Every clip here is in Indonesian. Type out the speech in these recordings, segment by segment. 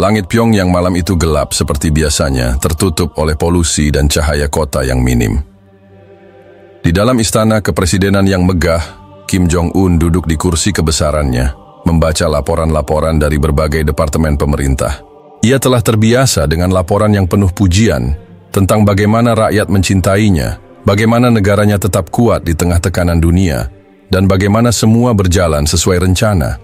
Langit Pyongyang malam itu gelap seperti biasanya, tertutup oleh polusi dan cahaya kota yang minim. Di dalam istana kepresidenan yang megah, Kim Jong-un duduk di kursi kebesarannya, membaca laporan-laporan dari berbagai departemen pemerintah. Ia telah terbiasa dengan laporan yang penuh pujian tentang bagaimana rakyat mencintainya, bagaimana negaranya tetap kuat di tengah tekanan dunia, dan bagaimana semua berjalan sesuai rencana.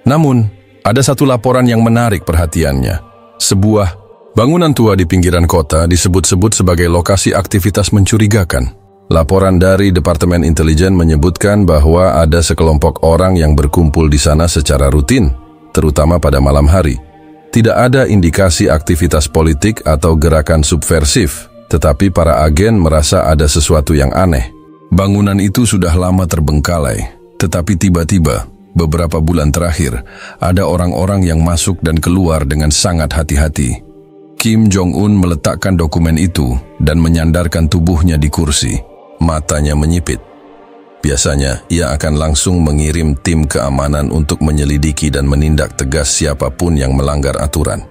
Namun, ada satu laporan yang menarik perhatiannya. Sebuah bangunan tua di pinggiran kota disebut-sebut sebagai lokasi aktivitas mencurigakan. Laporan dari Departemen Intelijen menyebutkan bahwa ada sekelompok orang yang berkumpul di sana secara rutin, terutama pada malam hari. Tidak ada indikasi aktivitas politik atau gerakan subversif, tetapi para agen merasa ada sesuatu yang aneh. Bangunan itu sudah lama terbengkalai, tetapi tiba-tiba, beberapa bulan terakhir, ada orang-orang yang masuk dan keluar dengan sangat hati-hati. Kim Jong-un meletakkan dokumen itu dan menyandarkan tubuhnya di kursi. Matanya menyipit. Biasanya, ia akan langsung mengirim tim keamanan untuk menyelidiki dan menindak tegas siapapun yang melanggar aturan.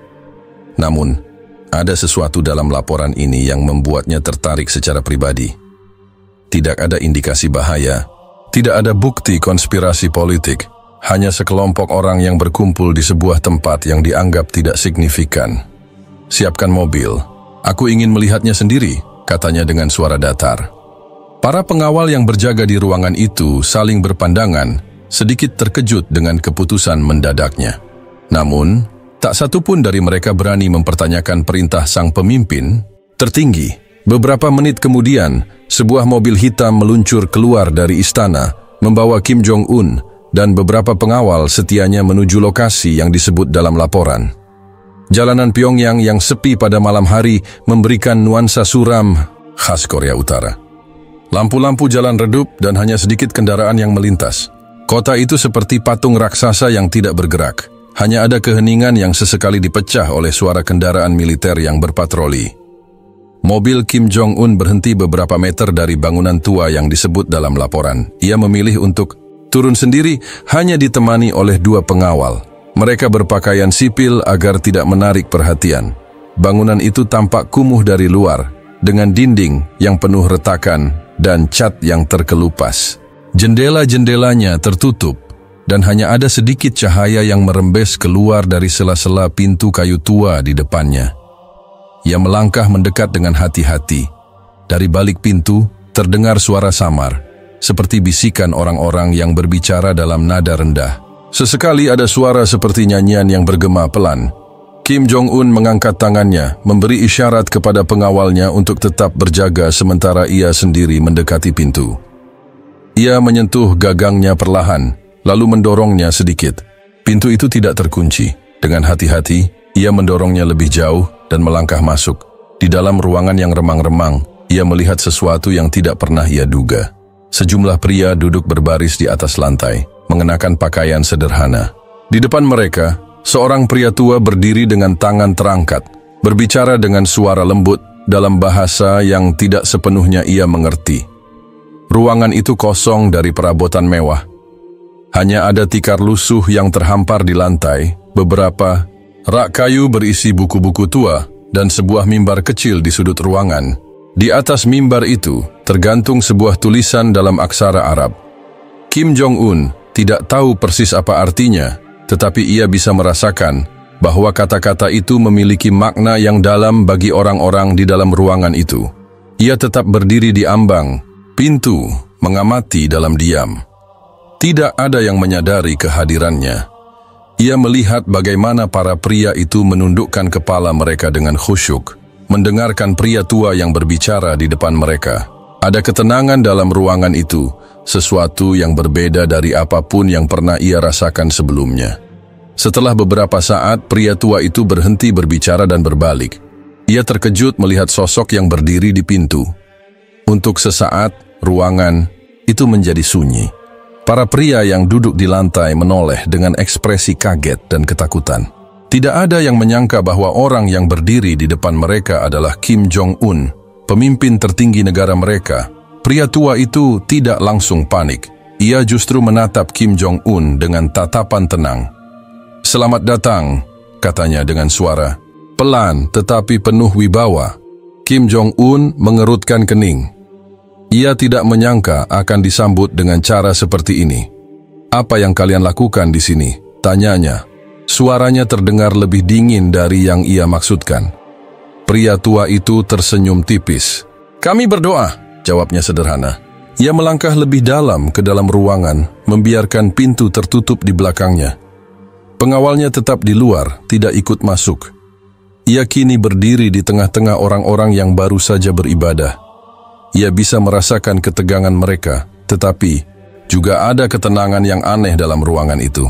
Namun, ada sesuatu dalam laporan ini yang membuatnya tertarik secara pribadi. Tidak ada indikasi bahaya, tidak ada bukti konspirasi politik, hanya sekelompok orang yang berkumpul di sebuah tempat yang dianggap tidak signifikan. "Siapkan mobil, aku ingin melihatnya sendiri," katanya dengan suara datar. Para pengawal yang berjaga di ruangan itu saling berpandangan, sedikit terkejut dengan keputusan mendadaknya. Namun, tak satu pun dari mereka berani mempertanyakan perintah sang pemimpin tertinggi. Beberapa menit kemudian, sebuah mobil hitam meluncur keluar dari istana, membawa Kim Jong-un dan beberapa pengawal setianya menuju lokasi yang disebut dalam laporan. Jalanan Pyongyang yang sepi pada malam hari memberikan nuansa suram khas Korea Utara. Lampu-lampu jalan redup dan hanya sedikit kendaraan yang melintas. Kota itu seperti patung raksasa yang tidak bergerak. Hanya ada keheningan yang sesekali dipecah oleh suara kendaraan militer yang berpatroli. Mobil Kim Jong-un berhenti beberapa meter dari bangunan tua yang disebut dalam laporan. Ia memilih untuk turun sendiri, hanya ditemani oleh dua pengawal. Mereka berpakaian sipil agar tidak menarik perhatian. Bangunan itu tampak kumuh dari luar, dengan dinding yang penuh retakan dan cat yang terkelupas. Jendela-jendelanya tertutup, dan hanya ada sedikit cahaya yang merembes keluar dari sela-sela pintu kayu tua di depannya. Ia melangkah mendekat dengan hati-hati. Dari balik pintu, terdengar suara samar, seperti bisikan orang-orang yang berbicara dalam nada rendah. Sesekali ada suara seperti nyanyian yang bergema pelan. Kim Jong-un mengangkat tangannya, memberi isyarat kepada pengawalnya untuk tetap berjaga sementara ia sendiri mendekati pintu. Ia menyentuh gagangnya perlahan, lalu mendorongnya sedikit. Pintu itu tidak terkunci. Dengan hati-hati, ia mendorongnya lebih jauh dan melangkah masuk. Di dalam ruangan yang remang-remang, ia melihat sesuatu yang tidak pernah ia duga. Sejumlah pria duduk berbaris di atas lantai, mengenakan pakaian sederhana. Di depan mereka, seorang pria tua berdiri dengan tangan terangkat, berbicara dengan suara lembut dalam bahasa yang tidak sepenuhnya ia mengerti. Ruangan itu kosong dari perabotan mewah. Hanya ada tikar lusuh yang terhampar di lantai, beberapa rak kayu berisi buku-buku tua, dan sebuah mimbar kecil di sudut ruangan. Di atas mimbar itu, tergantung sebuah tulisan dalam aksara Arab. Kim Jong-un tidak tahu persis apa artinya, tetapi ia bisa merasakan bahwa kata-kata itu memiliki makna yang dalam bagi orang-orang di dalam ruangan itu. Ia tetap berdiri di ambang pintu, mengamati dalam diam. Tidak ada yang menyadari kehadirannya. Ia melihat bagaimana para pria itu menundukkan kepala mereka dengan khusyuk, mendengarkan pria tua yang berbicara di depan mereka. Ada ketenangan dalam ruangan itu, sesuatu yang berbeda dari apapun yang pernah ia rasakan sebelumnya. Setelah beberapa saat, pria tua itu berhenti berbicara dan berbalik. Ia terkejut melihat sosok yang berdiri di pintu. Untuk sesaat, ruangan itu menjadi sunyi. Para pria yang duduk di lantai menoleh dengan ekspresi kaget dan ketakutan. Tidak ada yang menyangka bahwa orang yang berdiri di depan mereka adalah Kim Jong-un, pemimpin tertinggi negara mereka. Pria tua itu tidak langsung panik. Ia justru menatap Kim Jong-un dengan tatapan tenang. "Selamat datang," katanya dengan suara pelan tetapi penuh wibawa. Kim Jong-un mengerutkan kening. Ia tidak menyangka akan disambut dengan cara seperti ini. "Apa yang kalian lakukan di sini?" tanyanya. Suaranya terdengar lebih dingin dari yang ia maksudkan. Pria tua itu tersenyum tipis. "Kami berdoa," jawabnya sederhana. Ia melangkah lebih dalam ke dalam ruangan, membiarkan pintu tertutup di belakangnya. Pengawalnya tetap di luar, tidak ikut masuk. Ia kini berdiri di tengah-tengah orang-orang yang baru saja beribadah. Ia bisa merasakan ketegangan mereka, tetapi juga ada ketenangan yang aneh dalam ruangan itu.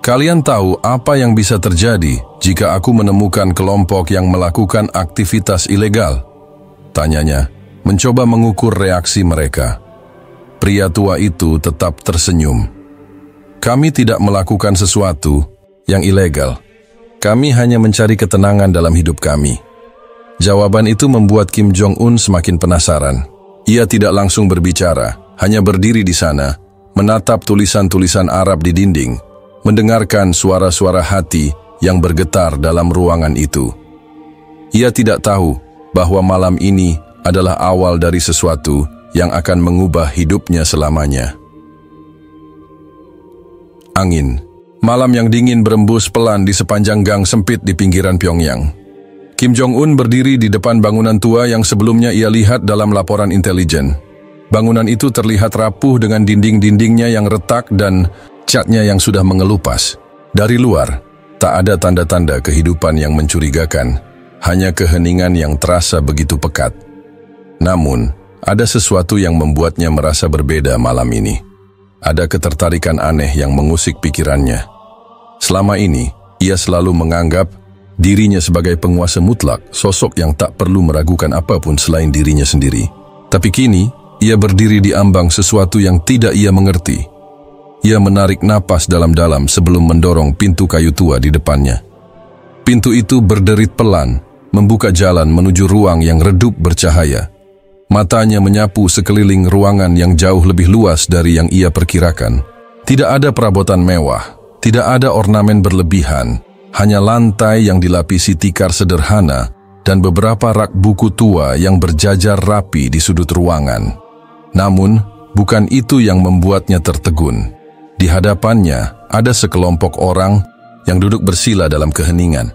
"Kalian tahu apa yang bisa terjadi jika aku menemukan kelompok yang melakukan aktivitas ilegal?" tanyanya, mencoba mengukur reaksi mereka. Pria tua itu tetap tersenyum. "Kami tidak melakukan sesuatu yang ilegal. Kami hanya mencari ketenangan dalam hidup kami." Jawaban itu membuat Kim Jong-un semakin penasaran. Ia tidak langsung berbicara, hanya berdiri di sana, menatap tulisan-tulisan Arab di dinding, mendengarkan suara-suara hati yang bergetar dalam ruangan itu. Ia tidak tahu bahwa malam ini adalah awal dari sesuatu yang akan mengubah hidupnya selamanya. Angin. Malam yang dingin berembus pelan di sepanjang gang sempit di pinggiran Pyongyang. Kim Jong-un berdiri di depan bangunan tua yang sebelumnya ia lihat dalam laporan intelijen. Bangunan itu terlihat rapuh dengan dinding-dindingnya yang retak dan catnya yang sudah mengelupas. Dari luar, tak ada tanda-tanda kehidupan yang mencurigakan, hanya keheningan yang terasa begitu pekat. Namun, ada sesuatu yang membuatnya merasa berbeda malam ini. Ada ketertarikan aneh yang mengusik pikirannya. Selama ini, ia selalu menganggap dirinya sebagai penguasa mutlak, sosok yang tak perlu meragukan apapun selain dirinya sendiri. Tapi kini, ia berdiri di ambang sesuatu yang tidak ia mengerti. Ia menarik napas dalam-dalam sebelum mendorong pintu kayu tua di depannya. Pintu itu berderit pelan, membuka jalan menuju ruang yang redup bercahaya. Matanya menyapu sekeliling ruangan yang jauh lebih luas dari yang ia perkirakan. Tidak ada perabotan mewah, tidak ada ornamen berlebihan, hanya lantai yang dilapisi tikar sederhana dan beberapa rak buku tua yang berjajar rapi di sudut ruangan. Namun, bukan itu yang membuatnya tertegun. Di hadapannya ada sekelompok orang yang duduk bersila dalam keheningan.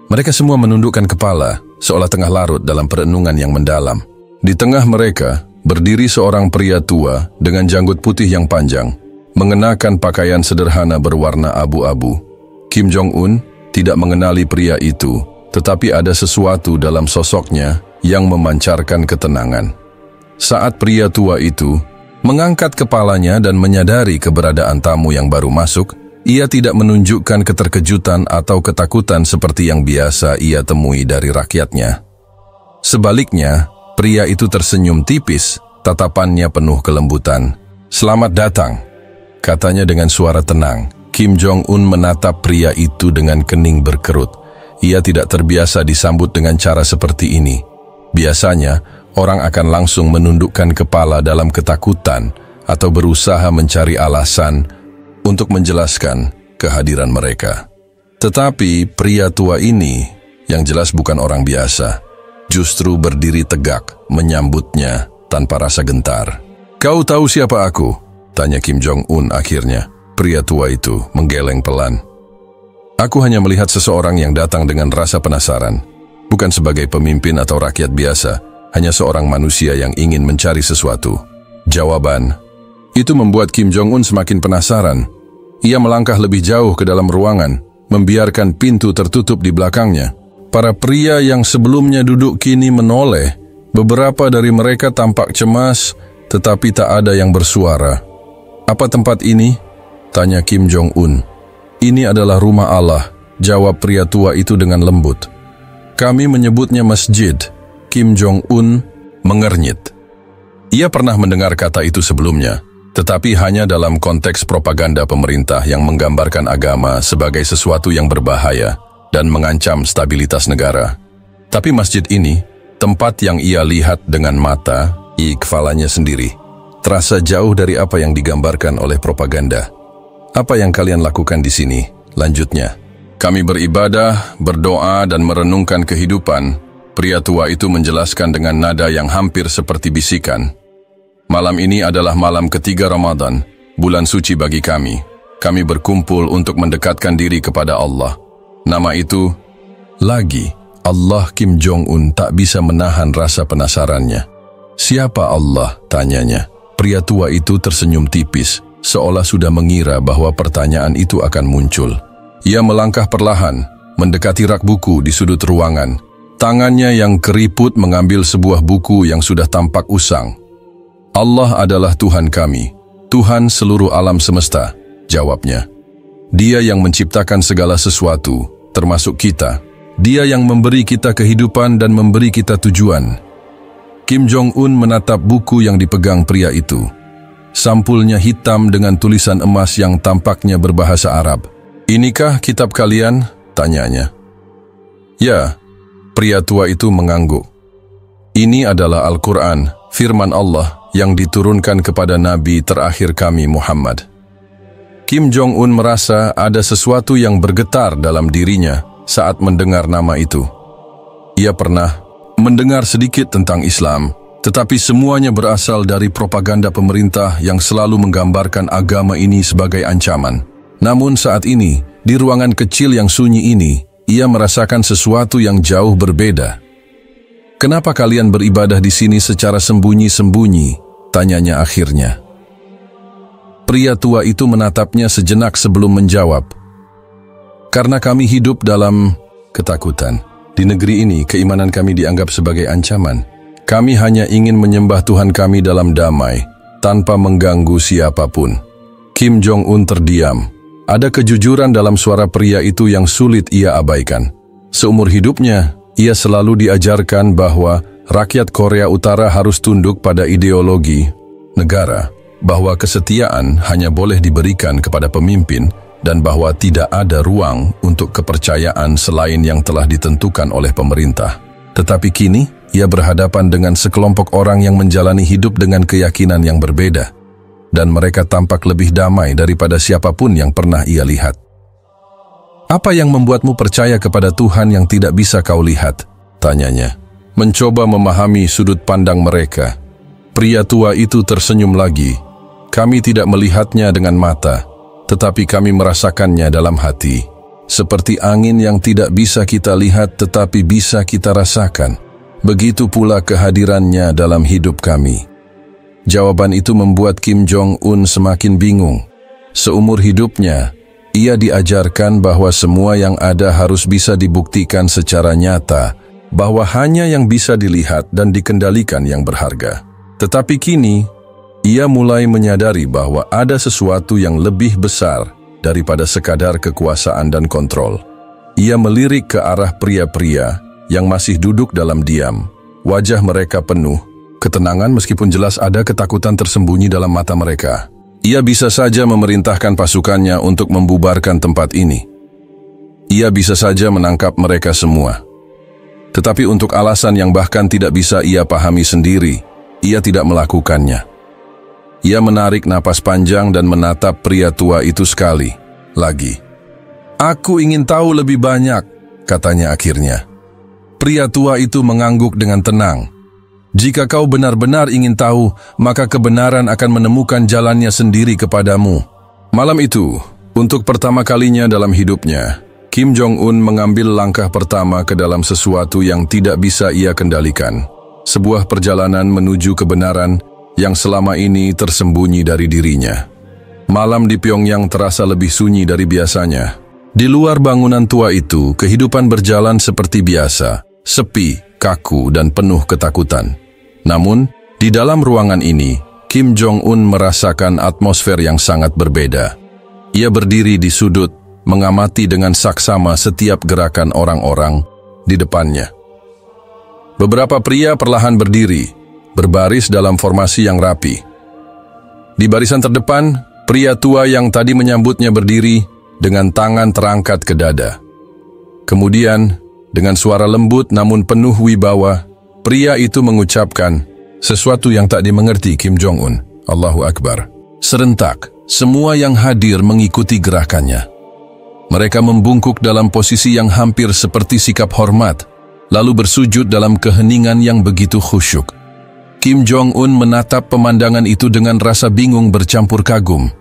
Mereka semua menundukkan kepala, seolah tengah larut dalam perenungan yang mendalam. Di tengah mereka, berdiri seorang pria tua dengan janggut putih yang panjang, mengenakan pakaian sederhana berwarna abu-abu. Kim Jong-un tidak mengenali pria itu, tetapi ada sesuatu dalam sosoknya yang memancarkan ketenangan. Saat pria tua itu mengangkat kepalanya dan menyadari keberadaan tamu yang baru masuk, ia tidak menunjukkan keterkejutan atau ketakutan seperti yang biasa ia temui dari rakyatnya. Sebaliknya, pria itu tersenyum tipis, tatapannya penuh kelembutan. "Selamat datang," katanya dengan suara tenang. Kim Jong-un menatap pria itu dengan kening berkerut. Ia tidak terbiasa disambut dengan cara seperti ini. Biasanya, orang akan langsung menundukkan kepala dalam ketakutan atau berusaha mencari alasan untuk menjelaskan kehadiran mereka. Tetapi pria tua ini, yang jelas bukan orang biasa, justru berdiri tegak menyambutnya tanpa rasa gentar. "Kau tahu siapa aku?" tanya Kim Jong-un akhirnya. Pria tua itu menggeleng pelan. "Aku hanya melihat seseorang yang datang dengan rasa penasaran. Bukan sebagai pemimpin atau rakyat biasa, hanya seorang manusia yang ingin mencari sesuatu." Jawaban itu membuat Kim Jong-un semakin penasaran. Ia melangkah lebih jauh ke dalam ruangan, membiarkan pintu tertutup di belakangnya. Para pria yang sebelumnya duduk kini menoleh. Beberapa dari mereka tampak cemas, tetapi tak ada yang bersuara. "Apa tempat ini?" tanya Kim Jong-un. "Ini adalah rumah Allah," jawab pria tua itu dengan lembut. "Kami menyebutnya masjid." Kim Jong-un mengernyit. Ia pernah mendengar kata itu sebelumnya, tetapi hanya dalam konteks propaganda pemerintah yang menggambarkan agama sebagai sesuatu yang berbahaya dan mengancam stabilitas negara. Tapi masjid ini, tempat yang ia lihat dengan mata, kepalanya sendiri, terasa jauh dari apa yang digambarkan oleh propaganda. "Apa yang kalian lakukan di sini?" lanjutnya. Kami beribadah, berdoa, dan merenungkan kehidupan. Pria tua itu menjelaskan dengan nada yang hampir seperti bisikan. Malam ini adalah malam ketiga Ramadan, bulan suci bagi kami. Kami berkumpul untuk mendekatkan diri kepada Allah. Nama itu, lagi, Allah. Kim Jong-un tak bisa menahan rasa penasarannya. Siapa Allah? Tanyanya. Pria tua itu tersenyum tipis, seolah sudah mengira bahwa pertanyaan itu akan muncul. Ia melangkah perlahan, mendekati rak buku di sudut ruangan. Tangannya yang keriput mengambil sebuah buku yang sudah tampak usang. Allah adalah Tuhan kami, Tuhan seluruh alam semesta, jawabnya. Dia yang menciptakan segala sesuatu, termasuk kita. Dia yang memberi kita kehidupan dan memberi kita tujuan. Kim Jong-un menatap buku yang dipegang pria itu. Sampulnya hitam dengan tulisan emas yang tampaknya berbahasa Arab. Inikah kitab kalian? Tanyanya. Ya, pria tua itu mengangguk. Ini adalah Al-Quran, firman Allah yang diturunkan kepada Nabi terakhir kami Muhammad. Kim Jong-un merasa ada sesuatu yang bergetar dalam dirinya saat mendengar nama itu. Ia pernah mendengar sedikit tentang Islam, tetapi semuanya berasal dari propaganda pemerintah yang selalu menggambarkan agama ini sebagai ancaman. Namun saat ini, di ruangan kecil yang sunyi ini, ia merasakan sesuatu yang jauh berbeda. Kenapa kalian beribadah di sini secara sembunyi-sembunyi? Tanyanya akhirnya. Pria tua itu menatapnya sejenak sebelum menjawab. Karena kami hidup dalam ketakutan. Di negeri ini, keimanan kami dianggap sebagai ancaman. Kami hanya ingin menyembah Tuhan kami dalam damai, tanpa mengganggu siapapun. Kim Jong-un terdiam. Ada kejujuran dalam suara pria itu yang sulit ia abaikan. Seumur hidupnya, ia selalu diajarkan bahwa rakyat Korea Utara harus tunduk pada ideologi negara, bahwa kesetiaan hanya boleh diberikan kepada pemimpin, dan bahwa tidak ada ruang untuk kepercayaan selain yang telah ditentukan oleh pemerintah. Tetapi kini, ia berhadapan dengan sekelompok orang yang menjalani hidup dengan keyakinan yang berbeda, dan mereka tampak lebih damai daripada siapapun yang pernah ia lihat. Apa yang membuatmu percaya kepada Tuhan yang tidak bisa kau lihat? Tanyanya. Mencoba memahami sudut pandang mereka. Pria tua itu tersenyum lagi. Kami tidak melihatnya dengan mata, tetapi kami merasakannya dalam hati. Seperti angin yang tidak bisa kita lihat tetapi bisa kita rasakan. Begitu pula kehadirannya dalam hidup kami. Jawaban itu membuat Kim Jong-un semakin bingung. Seumur hidupnya, ia diajarkan bahwa semua yang ada harus bisa dibuktikan secara nyata, bahwa hanya yang bisa dilihat dan dikendalikan yang berharga. Tetapi kini, ia mulai menyadari bahwa ada sesuatu yang lebih besar daripada sekadar kekuasaan dan kontrol. Ia melirik ke arah pria-pria yang masih duduk dalam diam. Wajah mereka penuh ketenangan meskipun jelas ada ketakutan tersembunyi dalam mata mereka. Ia bisa saja memerintahkan pasukannya untuk membubarkan tempat ini. Ia bisa saja menangkap mereka semua. Tetapi untuk alasan yang bahkan tidak bisa ia pahami sendiri, ia tidak melakukannya. Ia menarik napas panjang dan menatap pria tua itu sekali lagi. Aku ingin tahu lebih banyak, katanya akhirnya. Pria tua itu mengangguk dengan tenang. Jika kau benar-benar ingin tahu, maka kebenaran akan menemukan jalannya sendiri kepadamu. Malam itu, untuk pertama kalinya dalam hidupnya, Kim Jong-un mengambil langkah pertama ke dalam sesuatu yang tidak bisa ia kendalikan. Sebuah perjalanan menuju kebenaran yang selama ini tersembunyi dari dirinya. Malam di Pyongyang terasa lebih sunyi dari biasanya. Di luar bangunan tua itu, kehidupan berjalan seperti biasa, sepi, kaku, dan penuh ketakutan. Namun, di dalam ruangan ini, Kim Jong-un merasakan atmosfer yang sangat berbeda. Ia berdiri di sudut, mengamati dengan saksama setiap gerakan orang-orang di depannya. Beberapa pria perlahan berdiri, berbaris dalam formasi yang rapi. Di barisan terdepan, pria tua yang tadi menyambutnya berdiri dengan tangan terangkat ke dada. Kemudian, dengan suara lembut namun penuh wibawa, pria itu mengucapkan sesuatu yang tak dimengerti Kim Jong-un. Allahu Akbar. Serentak, semua yang hadir mengikuti gerakannya. Mereka membungkuk dalam posisi yang hampir seperti sikap hormat, lalu bersujud dalam keheningan yang begitu khusyuk. Kim Jong-un menatap pemandangan itu dengan rasa bingung bercampur kagum.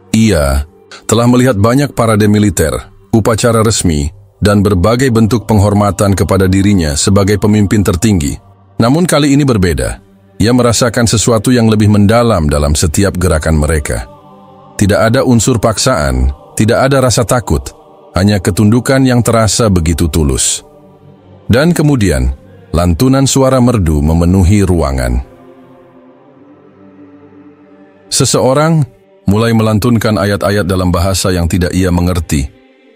Ia telah melihat banyak parade militer, upacara resmi, dan berbagai bentuk penghormatan kepada dirinya sebagai pemimpin tertinggi. Namun kali ini berbeda. Ia merasakan sesuatu yang lebih mendalam dalam setiap gerakan mereka. Tidak ada unsur paksaan, tidak ada rasa takut, hanya ketundukan yang terasa begitu tulus. Dan kemudian, lantunan suara merdu memenuhi ruangan. Seseorang mulai melantunkan ayat-ayat dalam bahasa yang tidak ia mengerti,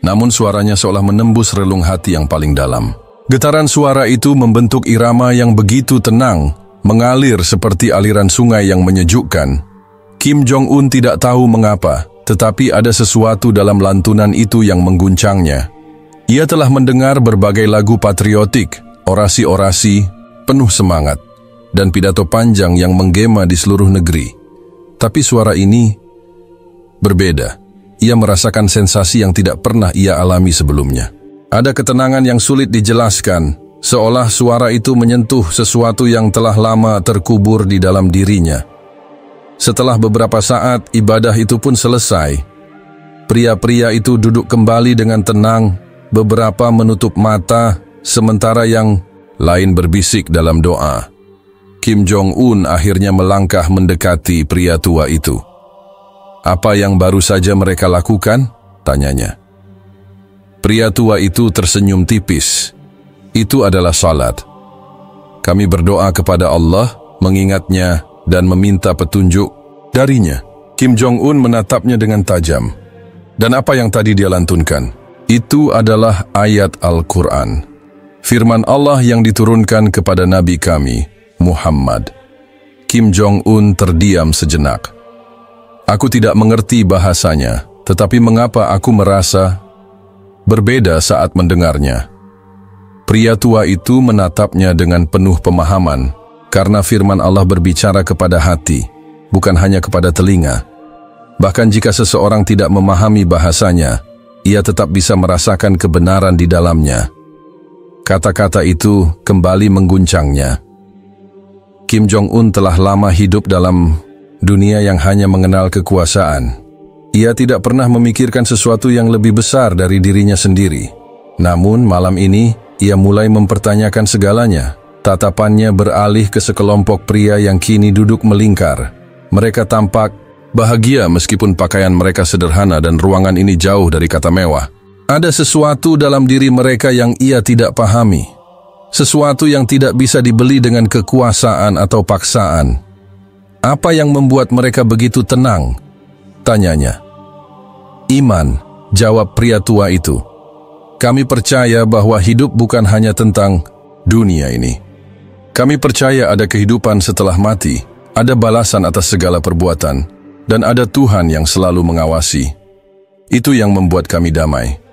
namun suaranya seolah menembus relung hati yang paling dalam. Getaran suara itu membentuk irama yang begitu tenang, mengalir seperti aliran sungai yang menyejukkan. Kim Jong-un tidak tahu mengapa, tetapi ada sesuatu dalam lantunan itu yang mengguncangnya. Ia telah mendengar berbagai lagu patriotik, orasi-orasi, penuh semangat, dan pidato panjang yang menggema di seluruh negeri. Tapi suara ini berbeda. Ia merasakan sensasi yang tidak pernah ia alami sebelumnya. Ada ketenangan yang sulit dijelaskan, seolah suara itu menyentuh sesuatu yang telah lama terkubur di dalam dirinya. Setelah beberapa saat, ibadah itu pun selesai. Pria-pria itu duduk kembali dengan tenang, beberapa menutup mata, sementara yang lain berbisik dalam doa. Kim Jong-un akhirnya melangkah mendekati pria tua itu. "Apa yang baru saja mereka lakukan?" tanyanya. Pria tua itu tersenyum tipis. "Itu adalah salat. Kami berdoa kepada Allah, mengingatnya, dan meminta petunjuk darinya." Kim Jong-un menatapnya dengan tajam. "Dan apa yang tadi dia lantunkan?" "Itu adalah ayat Al-Quran. Firman Allah yang diturunkan kepada Nabi kami, Muhammad." Kim Jong-un terdiam sejenak. "Aku tidak mengerti bahasanya, tetapi mengapa aku merasa berbeda saat mendengarnya?" Pria tua itu menatapnya dengan penuh pemahaman, karena firman Allah berbicara kepada hati, bukan hanya kepada telinga. Bahkan jika seseorang tidak memahami bahasanya, ia tetap bisa merasakan kebenaran di dalamnya. Kata-kata itu kembali mengguncangnya. Kim Jong-un telah lama hidup dalam dunia yang hanya mengenal kekuasaan. Ia tidak pernah memikirkan sesuatu yang lebih besar dari dirinya sendiri. Namun malam ini, ia mulai mempertanyakan segalanya. Tatapannya beralih ke sekelompok pria yang kini duduk melingkar. Mereka tampak bahagia meskipun pakaian mereka sederhana dan ruangan ini jauh dari kata mewah. Ada sesuatu dalam diri mereka yang ia tidak pahami. Sesuatu yang tidak bisa dibeli dengan kekuasaan atau paksaan. "Apa yang membuat mereka begitu tenang?" tanyanya. "Iman," jawab pria tua itu. "Kami percaya bahwa hidup bukan hanya tentang dunia ini. Kami percaya ada kehidupan setelah mati, ada balasan atas segala perbuatan, dan ada Tuhan yang selalu mengawasi. Itu yang membuat kami damai."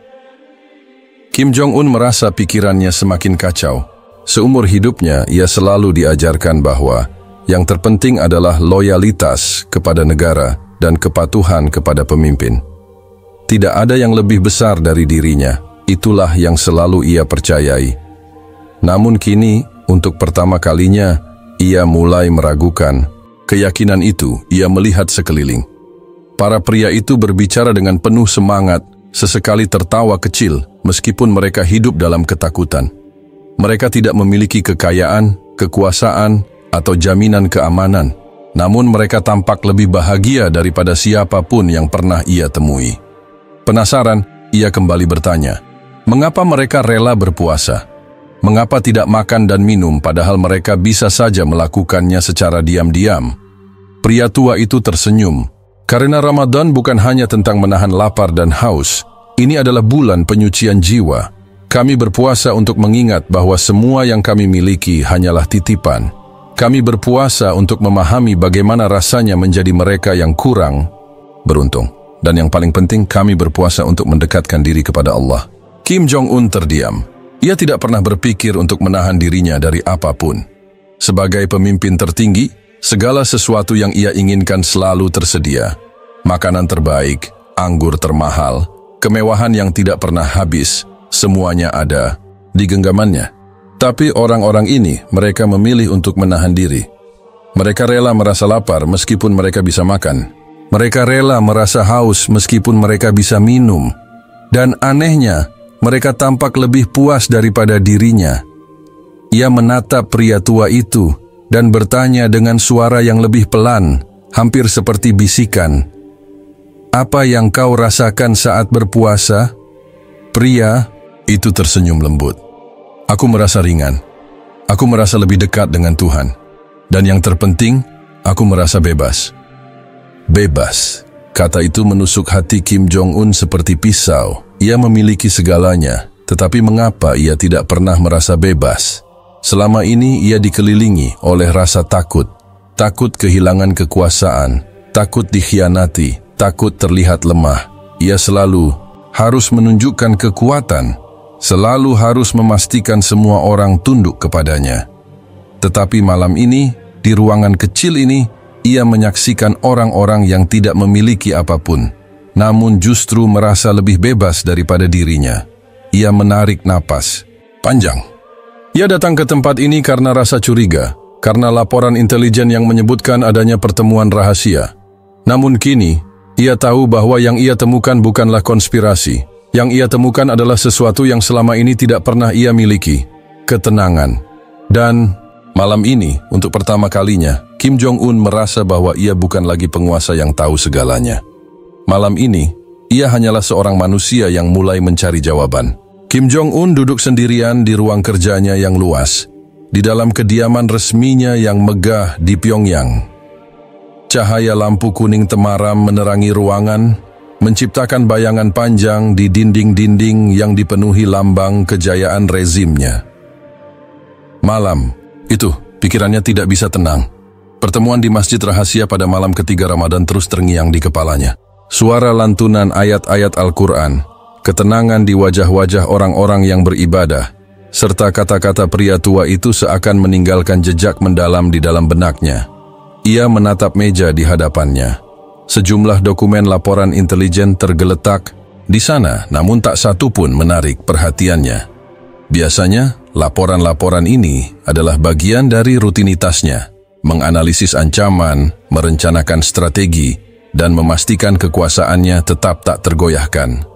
Kim Jong-un merasa pikirannya semakin kacau. Seumur hidupnya, ia selalu diajarkan bahwa yang terpenting adalah loyalitas kepada negara dan kepatuhan kepada pemimpin. Tidak ada yang lebih besar dari dirinya. Itulah yang selalu ia percayai. Namun kini, untuk pertama kalinya, ia mulai meragukan keyakinan itu. Ia melihat sekeliling. Para pria itu berbicara dengan penuh semangat, sesekali tertawa kecil, meskipun mereka hidup dalam ketakutan. Mereka tidak memiliki kekayaan, kekuasaan, atau jaminan keamanan. Namun mereka tampak lebih bahagia daripada siapapun yang pernah ia temui. Penasaran, ia kembali bertanya, mengapa mereka rela berpuasa? Mengapa tidak makan dan minum padahal mereka bisa saja melakukannya secara diam-diam? Pria tua itu tersenyum. Karena Ramadan bukan hanya tentang menahan lapar dan haus. Ini adalah bulan penyucian jiwa. Kami berpuasa untuk mengingat bahwa semua yang kami miliki hanyalah titipan. Kami berpuasa untuk memahami bagaimana rasanya menjadi mereka yang kurang beruntung. Dan yang paling penting, kami berpuasa untuk mendekatkan diri kepada Allah. Kim Jong-un terdiam. Ia tidak pernah berpikir untuk menahan dirinya dari apapun. Sebagai pemimpin tertinggi, segala sesuatu yang ia inginkan selalu tersedia. Makanan terbaik, anggur termahal, kemewahan yang tidak pernah habis, semuanya ada di genggamannya. Tapi orang-orang ini, mereka memilih untuk menahan diri. Mereka rela merasa lapar meskipun mereka bisa makan. Mereka rela merasa haus meskipun mereka bisa minum. Dan anehnya, mereka tampak lebih puas daripada dirinya. Ia menatap pria tua itu dan bertanya dengan suara yang lebih pelan, hampir seperti bisikan. "Apa yang kau rasakan saat berpuasa?" Pria itu tersenyum lembut. "Aku merasa ringan. Aku merasa lebih dekat dengan Tuhan. Dan yang terpenting, aku merasa bebas." Bebas. Kata itu menusuk hati Kim Jong-un seperti pisau. Ia memiliki segalanya, tetapi mengapa ia tidak pernah merasa bebas? Selama ini ia dikelilingi oleh rasa takut. Takut kehilangan kekuasaan, takut dikhianati, takut terlihat lemah. Ia selalu harus menunjukkan kekuatan, selalu harus memastikan semua orang tunduk kepadanya. Tetapi malam ini, di ruangan kecil ini, ia menyaksikan orang-orang yang tidak memiliki apapun, namun justru merasa lebih bebas daripada dirinya. Ia menarik napas panjang. Ia datang ke tempat ini karena rasa curiga, karena laporan intelijen yang menyebutkan adanya pertemuan rahasia. Namun kini, ia tahu bahwa yang ia temukan bukanlah konspirasi. Yang ia temukan adalah sesuatu yang selama ini tidak pernah ia miliki, ketenangan. Dan malam ini, untuk pertama kalinya, Kim Jong-un merasa bahwa ia bukan lagi penguasa yang tahu segalanya. Malam ini, ia hanyalah seorang manusia yang mulai mencari jawaban. Kim Jong-un duduk sendirian di ruang kerjanya yang luas, di dalam kediaman resminya yang megah di Pyongyang. Cahaya lampu kuning temaram menerangi ruangan, menciptakan bayangan panjang di dinding-dinding yang dipenuhi lambang kejayaan rezimnya. Malam itu, pikirannya tidak bisa tenang. Pertemuan di masjid rahasia pada malam ketiga Ramadan terus terngiang di kepalanya. Suara lantunan ayat-ayat Al-Quran, ketenangan di wajah-wajah orang-orang yang beribadah, serta kata-kata pria tua itu seakan meninggalkan jejak mendalam di dalam benaknya. Ia menatap meja di hadapannya. Sejumlah dokumen laporan intelijen tergeletak di sana, namun tak satu pun menarik perhatiannya. Biasanya, laporan-laporan ini adalah bagian dari rutinitasnya, menganalisis ancaman, merencanakan strategi, dan memastikan kekuasaannya tetap tak tergoyahkan.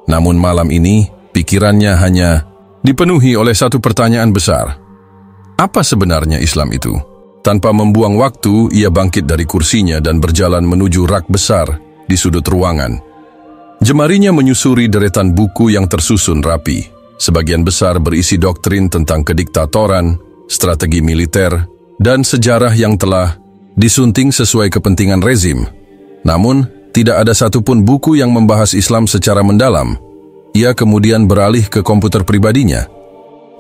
Namun malam ini, pikirannya hanya dipenuhi oleh satu pertanyaan besar. Apa sebenarnya Islam itu? Tanpa membuang waktu, ia bangkit dari kursinya dan berjalan menuju rak besar di sudut ruangan. Jemarinya menyusuri deretan buku yang tersusun rapi. Sebagian besar berisi doktrin tentang kediktatoran, strategi militer, dan sejarah yang telah disunting sesuai kepentingan rezim. Namun, tidak ada satupun buku yang membahas Islam secara mendalam. Ia kemudian beralih ke komputer pribadinya.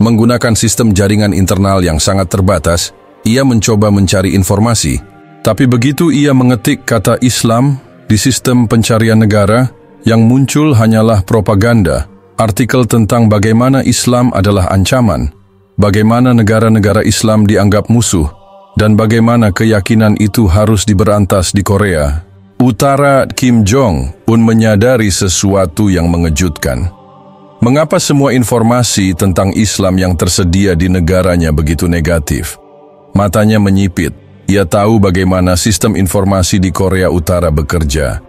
Menggunakan sistem jaringan internal yang sangat terbatas, ia mencoba mencari informasi. Tapi begitu ia mengetik kata Islam di sistem pencarian negara, yang muncul hanyalah propaganda, artikel tentang bagaimana Islam adalah ancaman, bagaimana negara-negara Islam dianggap musuh, dan bagaimana keyakinan itu harus diberantas di Korea Utara. Kim Jong-un menyadari sesuatu yang mengejutkan. Mengapa semua informasi tentang Islam yang tersedia di negaranya begitu negatif? Matanya menyipit. Ia tahu bagaimana sistem informasi di Korea Utara bekerja.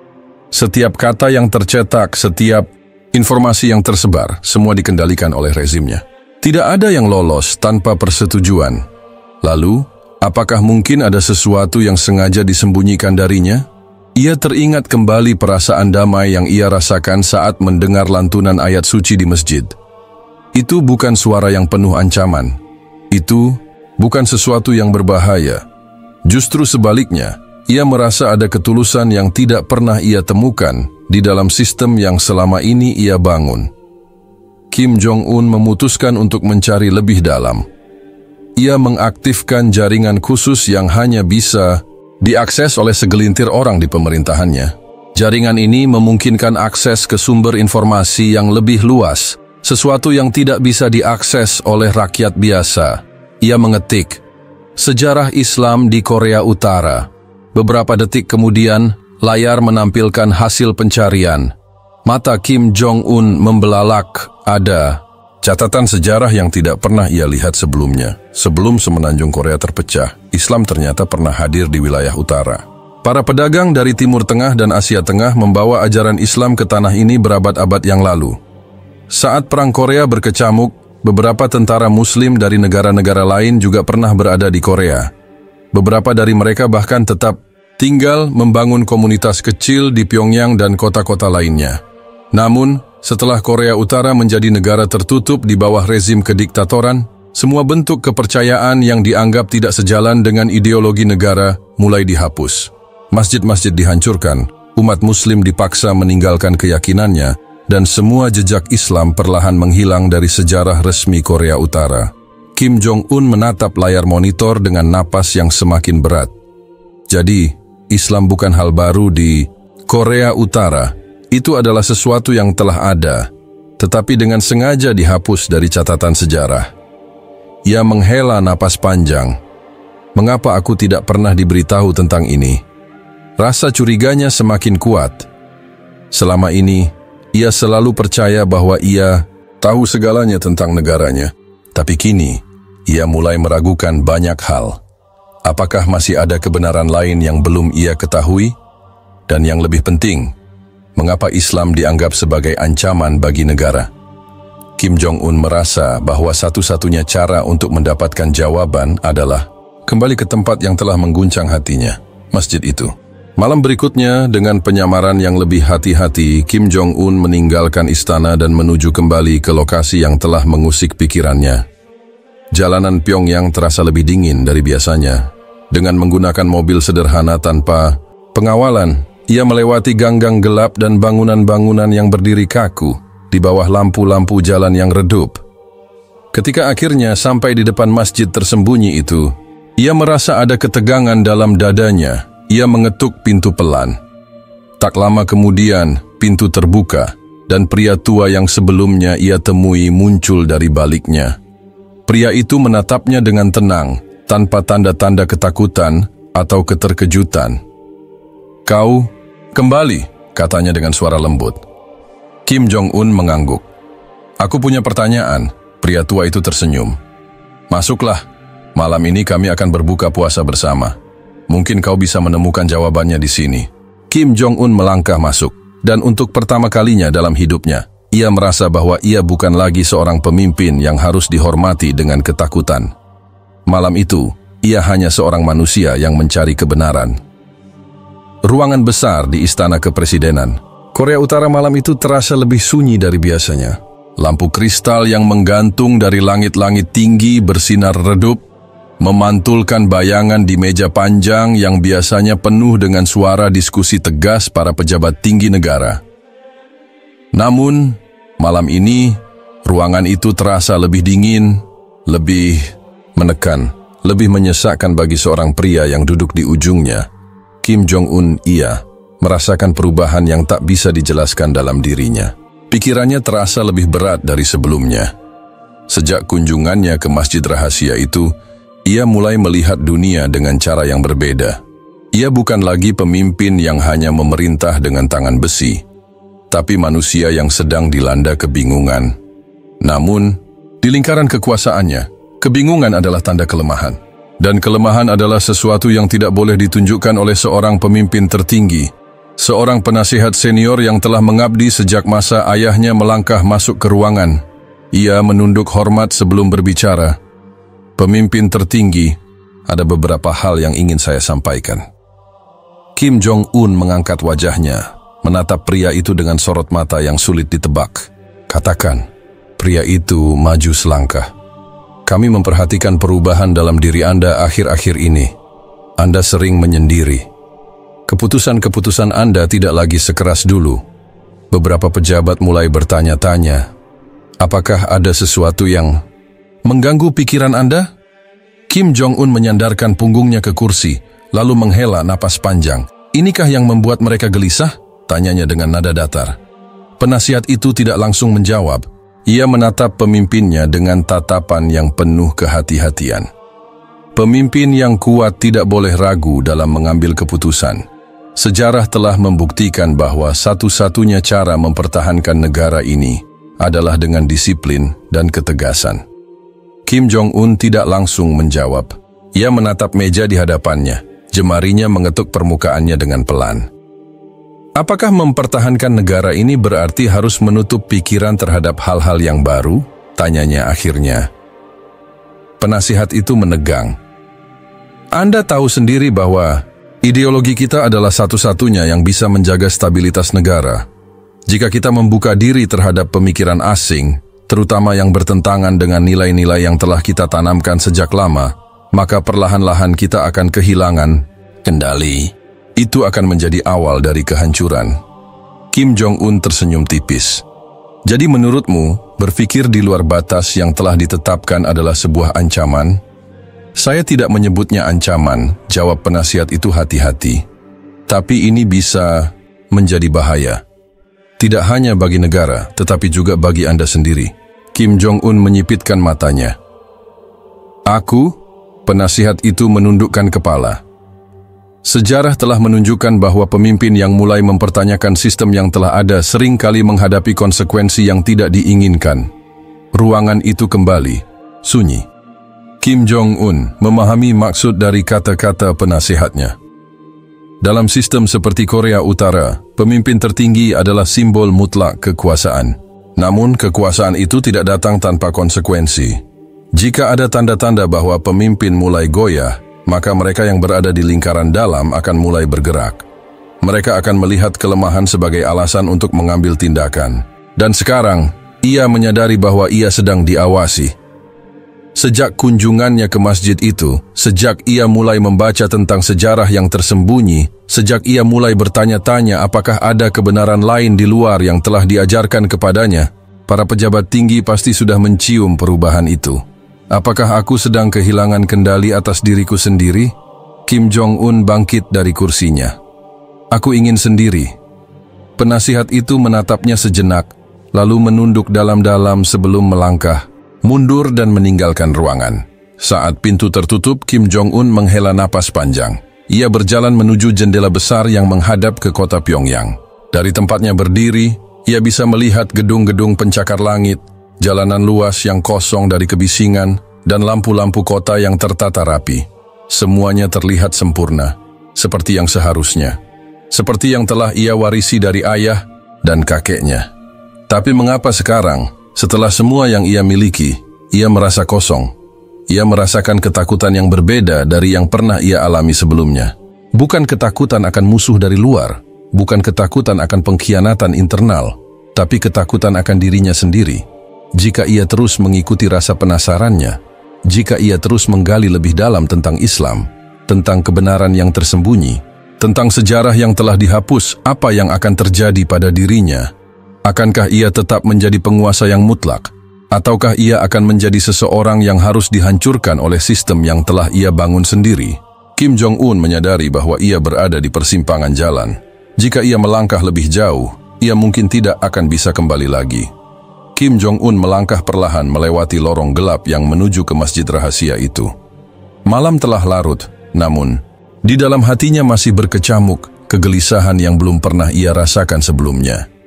Setiap kata yang tercetak, setiap informasi yang tersebar, semua dikendalikan oleh rezimnya. Tidak ada yang lolos tanpa persetujuan. Lalu, apakah mungkin ada sesuatu yang sengaja disembunyikan darinya? Ia teringat kembali perasaan damai yang ia rasakan saat mendengar lantunan ayat suci di masjid. Itu bukan suara yang penuh ancaman. Itu bukan sesuatu yang berbahaya. Justru sebaliknya, ia merasa ada ketulusan yang tidak pernah ia temukan di dalam sistem yang selama ini ia bangun. Kim Jong-un memutuskan untuk mencari lebih dalam. Ia mengaktifkan jaringan khusus yang hanya bisa diakses oleh segelintir orang di pemerintahannya. Jaringan ini memungkinkan akses ke sumber informasi yang lebih luas, sesuatu yang tidak bisa diakses oleh rakyat biasa. Ia mengetik, "Sejarah Islam di Korea Utara." Beberapa detik kemudian, layar menampilkan hasil pencarian. Mata Kim Jong-un membelalak. Ada catatan sejarah yang tidak pernah ia lihat sebelumnya. Sebelum semenanjung Korea terpecah, Islam ternyata pernah hadir di wilayah utara. Para pedagang dari Timur Tengah dan Asia Tengah membawa ajaran Islam ke tanah ini berabad-abad yang lalu. Saat Perang Korea berkecamuk, beberapa tentara Muslim dari negara-negara lain juga pernah berada di Korea. Beberapa dari mereka bahkan tetap tinggal membangun komunitas kecil di Pyongyang dan kota-kota lainnya. Namun, setelah Korea Utara menjadi negara tertutup di bawah rezim kediktatoran, semua bentuk kepercayaan yang dianggap tidak sejalan dengan ideologi negara mulai dihapus. Masjid-masjid dihancurkan, umat Muslim dipaksa meninggalkan keyakinannya, dan semua jejak Islam perlahan menghilang dari sejarah resmi Korea Utara. Kim Jong-un menatap layar monitor dengan napas yang semakin berat. Jadi, Islam bukan hal baru di Korea Utara. Itu adalah sesuatu yang telah ada, tetapi dengan sengaja dihapus dari catatan sejarah. Ia menghela napas panjang. Mengapa aku tidak pernah diberitahu tentang ini? Rasa curiganya semakin kuat. Selama ini, ia selalu percaya bahwa ia tahu segalanya tentang negaranya. Tapi kini, ia mulai meragukan banyak hal. Apakah masih ada kebenaran lain yang belum ia ketahui? Dan yang lebih penting, mengapa Islam dianggap sebagai ancaman bagi negara? Kim Jong-un merasa bahwa satu-satunya cara untuk mendapatkan jawaban adalah kembali ke tempat yang telah mengguncang hatinya, masjid itu. Malam berikutnya, dengan penyamaran yang lebih hati-hati, Kim Jong-un meninggalkan istana dan menuju kembali ke lokasi yang telah mengusik pikirannya. Jalanan Pyongyang terasa lebih dingin dari biasanya. Dengan menggunakan mobil sederhana tanpa pengawalan, ia melewati gang-gang gelap dan bangunan-bangunan yang berdiri kaku di bawah lampu-lampu jalan yang redup. Ketika akhirnya sampai di depan masjid tersembunyi itu, ia merasa ada ketegangan dalam dadanya. Ia mengetuk pintu pelan. Tak lama kemudian, pintu terbuka, dan pria tua yang sebelumnya ia temui muncul dari baliknya. Pria itu menatapnya dengan tenang, tanpa tanda-tanda ketakutan atau keterkejutan. "Kau kembali," katanya dengan suara lembut. Kim Jong-un mengangguk. "Aku punya pertanyaan." Pria tua itu tersenyum. "Masuklah, malam ini kami akan berbuka puasa bersama. Mungkin kau bisa menemukan jawabannya di sini." Kim Jong-un melangkah masuk, dan untuk pertama kalinya dalam hidupnya, ia merasa bahwa ia bukan lagi seorang pemimpin yang harus dihormati dengan ketakutan. Malam itu, ia hanya seorang manusia yang mencari kebenaran. Ruangan besar di Istana Kepresidenan Korea Utara malam itu terasa lebih sunyi dari biasanya. Lampu kristal yang menggantung dari langit-langit tinggi bersinar redup, memantulkan bayangan di meja panjang yang biasanya penuh dengan suara diskusi tegas para pejabat tinggi negara. Namun, malam ini, ruangan itu terasa lebih dingin, lebih menekan, lebih menyesakkan bagi seorang pria yang duduk di ujungnya. Kim Jong-un merasakan perubahan yang tak bisa dijelaskan dalam dirinya. Pikirannya terasa lebih berat dari sebelumnya. Sejak kunjungannya ke masjid rahasia itu, ia mulai melihat dunia dengan cara yang berbeda. Ia bukan lagi pemimpin yang hanya memerintah dengan tangan besi, tapi manusia yang sedang dilanda kebingungan. Namun, di lingkaran kekuasaannya, kebingungan adalah tanda kelemahan. Dan kelemahan adalah sesuatu yang tidak boleh ditunjukkan oleh seorang pemimpin tertinggi. Seorang penasihat senior yang telah mengabdi sejak masa ayahnya melangkah masuk ke ruangan. Ia menunduk hormat sebelum berbicara. "Pemimpin tertinggi, ada beberapa hal yang ingin saya sampaikan." Kim Jong-un mengangkat wajahnya, menatap pria itu dengan sorot mata yang sulit ditebak. "Katakan." Pria itu maju selangkah. "Kami memperhatikan perubahan dalam diri Anda akhir-akhir ini. Anda sering menyendiri. Keputusan-keputusan Anda tidak lagi sekeras dulu. Beberapa pejabat mulai bertanya-tanya, apakah ada sesuatu yang mengganggu pikiran Anda?" Kim Jong-un menyandarkan punggungnya ke kursi, lalu menghela napas panjang. "Inikah yang membuat mereka gelisah?" tanyanya dengan nada datar. Penasihat itu tidak langsung menjawab. Ia menatap pemimpinnya dengan tatapan yang penuh kehati-hatian. Pemimpin yang kuat tidak boleh ragu dalam mengambil keputusan. Sejarah telah membuktikan bahwa satu-satunya cara mempertahankan negara ini adalah dengan disiplin dan ketegasan. Kim Jong-un tidak langsung menjawab. Ia menatap meja di hadapannya, jemarinya mengetuk permukaannya dengan pelan. Apakah mempertahankan negara ini berarti harus menutup pikiran terhadap hal-hal yang baru? Tanyanya akhirnya. Penasihat itu menegang. Anda tahu sendiri bahwa ideologi kita adalah satu-satunya yang bisa menjaga stabilitas negara. Jika kita membuka diri terhadap pemikiran asing, terutama yang bertentangan dengan nilai-nilai yang telah kita tanamkan sejak lama, maka perlahan-lahan kita akan kehilangan kendali. Itu akan menjadi awal dari kehancuran. Kim Jong-un tersenyum tipis. Jadi menurutmu, berpikir di luar batas yang telah ditetapkan adalah sebuah ancaman? Saya tidak menyebutnya ancaman, jawab penasihat itu hati-hati. Tapi ini bisa menjadi bahaya. Tidak hanya bagi negara, tetapi juga bagi Anda sendiri. Kim Jong-un menyipitkan matanya. Aku, penasihat itu menundukkan kepala. Sejarah telah menunjukkan bahwa pemimpin yang mulai mempertanyakan sistem yang telah ada sering kali menghadapi konsekuensi yang tidak diinginkan. Ruangan itu kembali sunyi. Kim Jong-un memahami maksud dari kata-kata penasihatnya. Dalam sistem seperti Korea Utara, pemimpin tertinggi adalah simbol mutlak kekuasaan. Namun kekuasaan itu tidak datang tanpa konsekuensi. Jika ada tanda-tanda bahwa pemimpin mulai goyah, maka mereka yang berada di lingkaran dalam akan mulai bergerak. Mereka akan melihat kelemahan sebagai alasan untuk mengambil tindakan. Dan sekarang, ia menyadari bahwa ia sedang diawasi. Sejak kunjungannya ke masjid itu, sejak ia mulai membaca tentang sejarah yang tersembunyi, sejak ia mulai bertanya-tanya apakah ada kebenaran lain di luar yang telah diajarkan kepadanya, para pejabat tinggi pasti sudah mencium perubahan itu. Apakah aku sedang kehilangan kendali atas diriku sendiri? Kim Jong-un bangkit dari kursinya. Aku ingin sendiri. Penasihat itu menatapnya sejenak, lalu menunduk dalam-dalam sebelum melangkah, mundur dan meninggalkan ruangan. Saat pintu tertutup, Kim Jong-un menghela napas panjang. Ia berjalan menuju jendela besar yang menghadap ke kota Pyongyang. Dari tempatnya berdiri, ia bisa melihat gedung-gedung pencakar langit, jalanan luas yang kosong dari kebisingan, dan lampu-lampu kota yang tertata rapi. Semuanya terlihat sempurna, seperti yang seharusnya. Seperti yang telah ia warisi dari ayah dan kakeknya. Tapi mengapa sekarang, setelah semua yang ia miliki, ia merasa kosong? Ia merasakan ketakutan yang berbeda dari yang pernah ia alami sebelumnya. Bukan ketakutan akan musuh dari luar, bukan ketakutan akan pengkhianatan internal, tapi ketakutan akan dirinya sendiri. Jika ia terus mengikuti rasa penasarannya, jika ia terus menggali lebih dalam tentang Islam, tentang kebenaran yang tersembunyi, tentang sejarah yang telah dihapus, apa yang akan terjadi pada dirinya? Akankah ia tetap menjadi penguasa yang mutlak? Ataukah ia akan menjadi seseorang yang harus dihancurkan oleh sistem yang telah ia bangun sendiri? Kim Jong-un menyadari bahwa ia berada di persimpangan jalan. Jika ia melangkah lebih jauh, ia mungkin tidak akan bisa kembali lagi. Kim Jong-un melangkah perlahan melewati lorong gelap yang menuju ke masjid rahasia itu. Malam telah larut, namun di dalam hatinya masih berkecamuk kegelisahan yang belum pernah ia rasakan sebelumnya.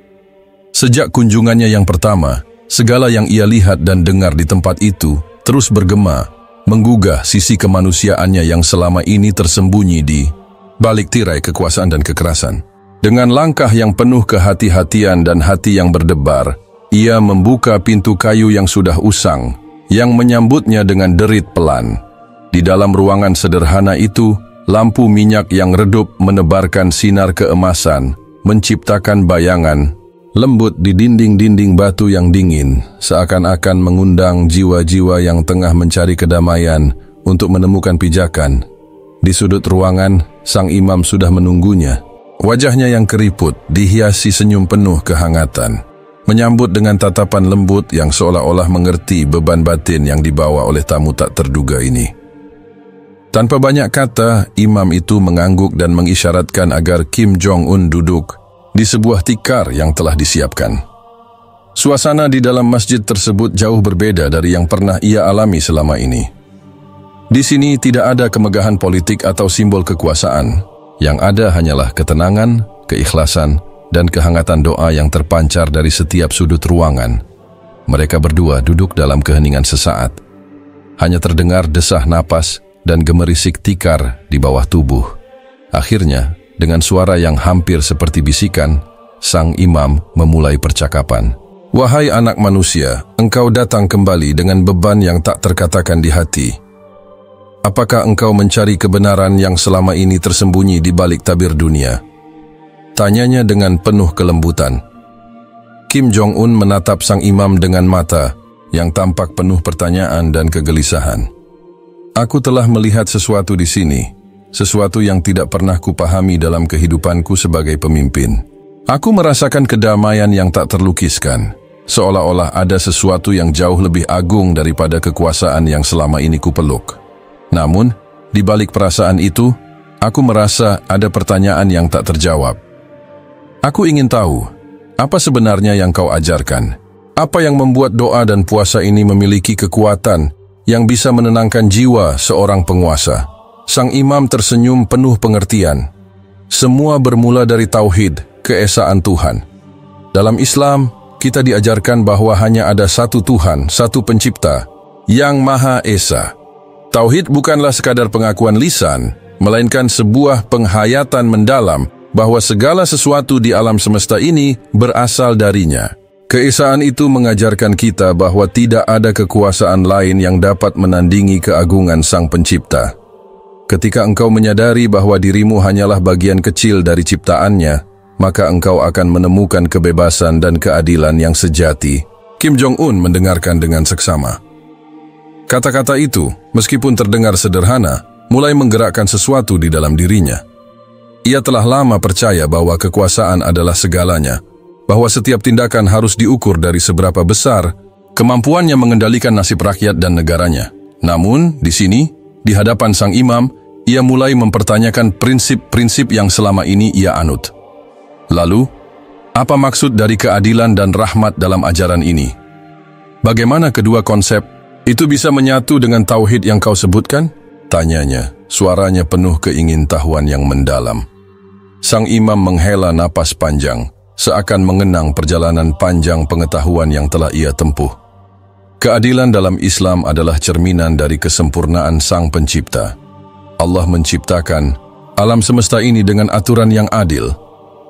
Sejak kunjungannya yang pertama, segala yang ia lihat dan dengar di tempat itu terus bergema, menggugah sisi kemanusiaannya yang selama ini tersembunyi di balik tirai kekuasaan dan kekerasan. Dengan langkah yang penuh kehati-hatian dan hati yang berdebar, ia membuka pintu kayu yang sudah usang, yang menyambutnya dengan derit pelan. Di dalam ruangan sederhana itu, lampu minyak yang redup menebarkan sinar keemasan, menciptakan bayangan lembut di dinding-dinding batu yang dingin, seakan-akan mengundang jiwa-jiwa yang tengah mencari kedamaian untuk menemukan pijakan. Di sudut ruangan, sang imam sudah menunggunya. Wajahnya yang keriput dihiasi senyum penuh kehangatan, menyambut dengan tatapan lembut yang seolah-olah mengerti beban batin yang dibawa oleh tamu tak terduga ini. Tanpa banyak kata, imam itu mengangguk dan mengisyaratkan agar Kim Jong-un duduk di sebuah tikar yang telah disiapkan. Suasana di dalam masjid tersebut jauh berbeda dari yang pernah ia alami selama ini. Di sini tidak ada kemegahan politik atau simbol kekuasaan. Yang ada hanyalah ketenangan, keikhlasan, dan kehangatan doa yang terpancar dari setiap sudut ruangan. Mereka berdua duduk dalam keheningan sesaat. Hanya terdengar desah napas dan gemerisik tikar di bawah tubuh. Akhirnya, dengan suara yang hampir seperti bisikan, sang imam memulai percakapan. Wahai anak manusia, engkau datang kembali dengan beban yang tak terkatakan di hati. Apakah engkau mencari kebenaran yang selama ini tersembunyi di balik tabir dunia? Tanyanya dengan penuh kelembutan. Kim Jong-un menatap sang imam dengan mata yang tampak penuh pertanyaan dan kegelisahan. Aku telah melihat sesuatu di sini, sesuatu yang tidak pernah kupahami dalam kehidupanku sebagai pemimpin. Aku merasakan kedamaian yang tak terlukiskan, seolah-olah ada sesuatu yang jauh lebih agung daripada kekuasaan yang selama ini kupeluk. Namun, di balik perasaan itu, aku merasa ada pertanyaan yang tak terjawab. Aku ingin tahu, apa sebenarnya yang kau ajarkan? Apa yang membuat doa dan puasa ini memiliki kekuatan yang bisa menenangkan jiwa seorang penguasa? Sang imam tersenyum penuh pengertian. Semua bermula dari tauhid, keesaan Tuhan. Dalam Islam, kita diajarkan bahwa hanya ada satu Tuhan, satu pencipta, yang Maha Esa. Tauhid bukanlah sekadar pengakuan lisan, melainkan sebuah penghayatan mendalam bahwa segala sesuatu di alam semesta ini berasal darinya. Keesaan itu mengajarkan kita bahwa tidak ada kekuasaan lain yang dapat menandingi keagungan Sang Pencipta. Ketika engkau menyadari bahwa dirimu hanyalah bagian kecil dari ciptaannya, maka engkau akan menemukan kebebasan dan keadilan yang sejati. Kim Jong-un mendengarkan dengan seksama. Kata-kata itu, meskipun terdengar sederhana, mulai menggerakkan sesuatu di dalam dirinya. Ia telah lama percaya bahwa kekuasaan adalah segalanya, bahwa setiap tindakan harus diukur dari seberapa besar kemampuannya mengendalikan nasib rakyat dan negaranya. Namun, di sini, di hadapan sang imam, ia mulai mempertanyakan prinsip-prinsip yang selama ini ia anut. Lalu, apa maksud dari keadilan dan rahmat dalam ajaran ini? Bagaimana kedua konsep itu bisa menyatu dengan tauhid yang kau sebutkan? Tanyanya, suaranya penuh keingintahuan yang mendalam. Sang imam menghela napas panjang, seakan mengenang perjalanan panjang pengetahuan yang telah ia tempuh. Keadilan dalam Islam adalah cerminan dari kesempurnaan Sang Pencipta. Allah menciptakan alam semesta ini dengan aturan yang adil,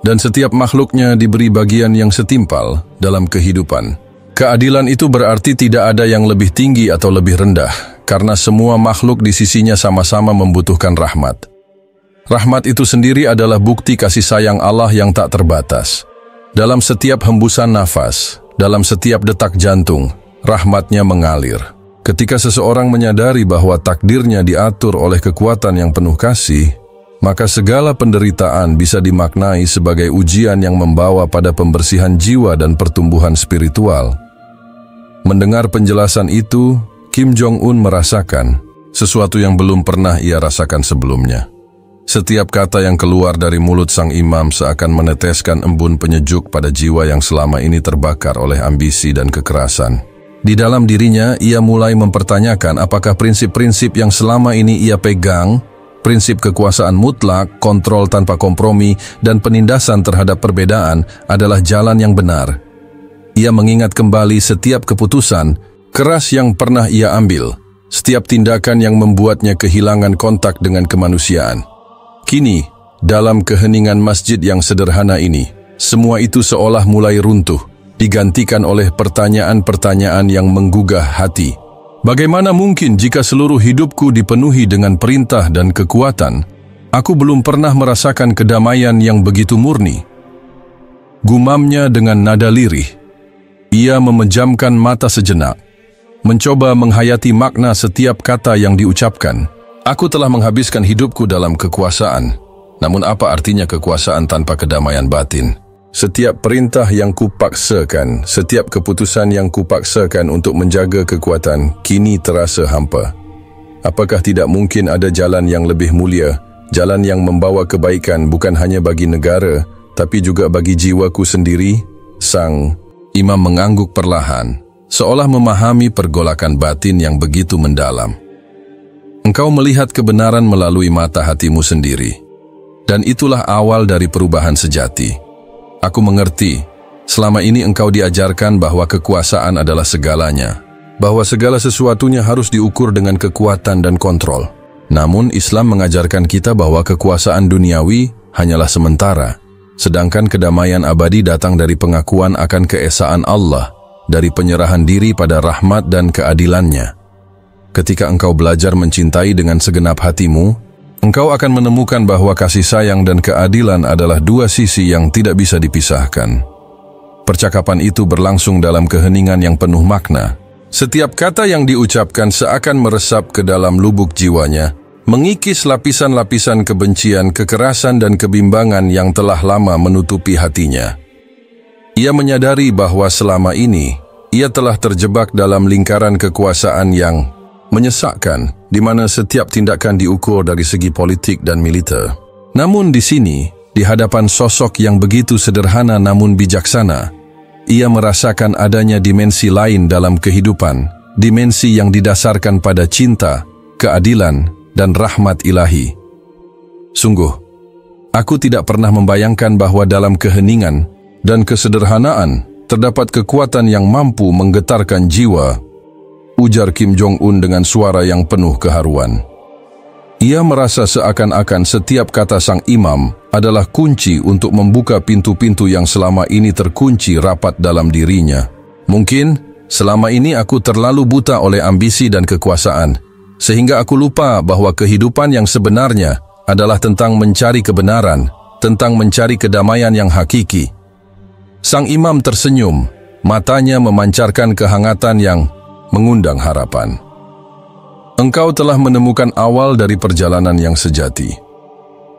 dan setiap makhluknya diberi bagian yang setimpal dalam kehidupan. Keadilan itu berarti tidak ada yang lebih tinggi atau lebih rendah, karena semua makhluk di sisinya sama-sama membutuhkan rahmat. Rahmat itu sendiri adalah bukti kasih sayang Allah yang tak terbatas. Dalam setiap hembusan nafas, dalam setiap detak jantung, rahmatnya mengalir. Ketika seseorang menyadari bahwa takdirnya diatur oleh kekuatan yang penuh kasih, maka segala penderitaan bisa dimaknai sebagai ujian yang membawa pada pembersihan jiwa dan pertumbuhan spiritual. Mendengar penjelasan itu, Kim Jong-un merasakan sesuatu yang belum pernah ia rasakan sebelumnya. Setiap kata yang keluar dari mulut sang imam seakan meneteskan embun penyejuk pada jiwa yang selama ini terbakar oleh ambisi dan kekerasan. Di dalam dirinya, ia mulai mempertanyakan apakah prinsip-prinsip yang selama ini ia pegang, prinsip kekuasaan mutlak, kontrol tanpa kompromi, dan penindasan terhadap perbedaan adalah jalan yang benar. Ia mengingat kembali setiap keputusan keras yang pernah ia ambil, setiap tindakan yang membuatnya kehilangan kontak dengan kemanusiaan. Kini, dalam keheningan masjid yang sederhana ini, semua itu seolah mulai runtuh, digantikan oleh pertanyaan-pertanyaan yang menggugah hati. Bagaimana mungkin jika seluruh hidupku dipenuhi dengan perintah dan kekuatan, aku belum pernah merasakan kedamaian yang begitu murni? Gumamnya dengan nada lirih. Ia memejamkan mata sejenak, mencoba menghayati makna setiap kata yang diucapkan. Aku telah menghabiskan hidupku dalam kekuasaan. Namun apa artinya kekuasaan tanpa kedamaian batin? Setiap perintah yang kupaksakan, setiap keputusan yang kupaksakan untuk menjaga kekuatan, kini terasa hampa. Apakah tidak mungkin ada jalan yang lebih mulia, jalan yang membawa kebaikan bukan hanya bagi negara, tapi juga bagi jiwaku sendiri? Sang imam mengangguk perlahan, seolah memahami pergolakan batin yang begitu mendalam. Engkau melihat kebenaran melalui mata hatimu sendiri. Dan itulah awal dari perubahan sejati. Aku mengerti, selama ini engkau diajarkan bahwa kekuasaan adalah segalanya, bahwa segala sesuatunya harus diukur dengan kekuatan dan kontrol. Namun Islam mengajarkan kita bahwa kekuasaan duniawi hanyalah sementara, sedangkan kedamaian abadi datang dari pengakuan akan keesaan Allah, dari penyerahan diri pada rahmat dan keadilannya. Ketika engkau belajar mencintai dengan segenap hatimu, engkau akan menemukan bahwa kasih sayang dan keadilan adalah dua sisi yang tidak bisa dipisahkan. Percakapan itu berlangsung dalam keheningan yang penuh makna. Setiap kata yang diucapkan seakan meresap ke dalam lubuk jiwanya, mengikis lapisan-lapisan kebencian, kekerasan dan kebimbangan yang telah lama menutupi hatinya. Ia menyadari bahwa selama ini, ia telah terjebak dalam lingkaran kekuasaan yang menyesakkan, di mana setiap tindakan diukur dari segi politik dan militer. Namun di sini, di hadapan sosok yang begitu sederhana namun bijaksana, ia merasakan adanya dimensi lain dalam kehidupan, dimensi yang didasarkan pada cinta, keadilan, dan rahmat ilahi. Sungguh, aku tidak pernah membayangkan bahwa dalam keheningan dan kesederhanaan terdapat kekuatan yang mampu menggetarkan jiwa, ujar Kim Jong-un dengan suara yang penuh keharuan. Ia merasa seakan-akan setiap kata sang imam adalah kunci untuk membuka pintu-pintu yang selama ini terkunci rapat dalam dirinya. Mungkin selama ini aku terlalu buta oleh ambisi dan kekuasaan, sehingga aku lupa bahwa kehidupan yang sebenarnya adalah tentang mencari kebenaran, tentang mencari kedamaian yang hakiki. Sang imam tersenyum, matanya memancarkan kehangatan yang mengundang harapan. Engkau telah menemukan awal dari perjalanan yang sejati.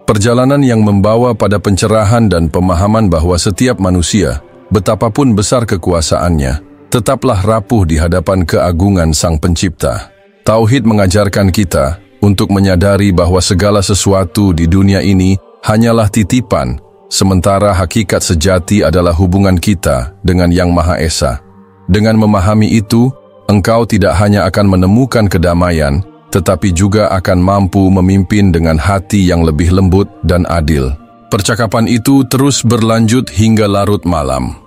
Perjalanan yang membawa pada pencerahan dan pemahaman bahwa setiap manusia, betapapun besar kekuasaannya, tetaplah rapuh di hadapan keagungan Sang Pencipta. Tauhid mengajarkan kita untuk menyadari bahwa segala sesuatu di dunia ini hanyalah titipan, sementara hakikat sejati adalah hubungan kita dengan Yang Maha Esa. Dengan memahami itu, engkau tidak hanya akan menemukan kedamaian, tetapi juga akan mampu memimpin dengan hati yang lebih lembut dan adil. Percakapan itu terus berlanjut hingga larut malam.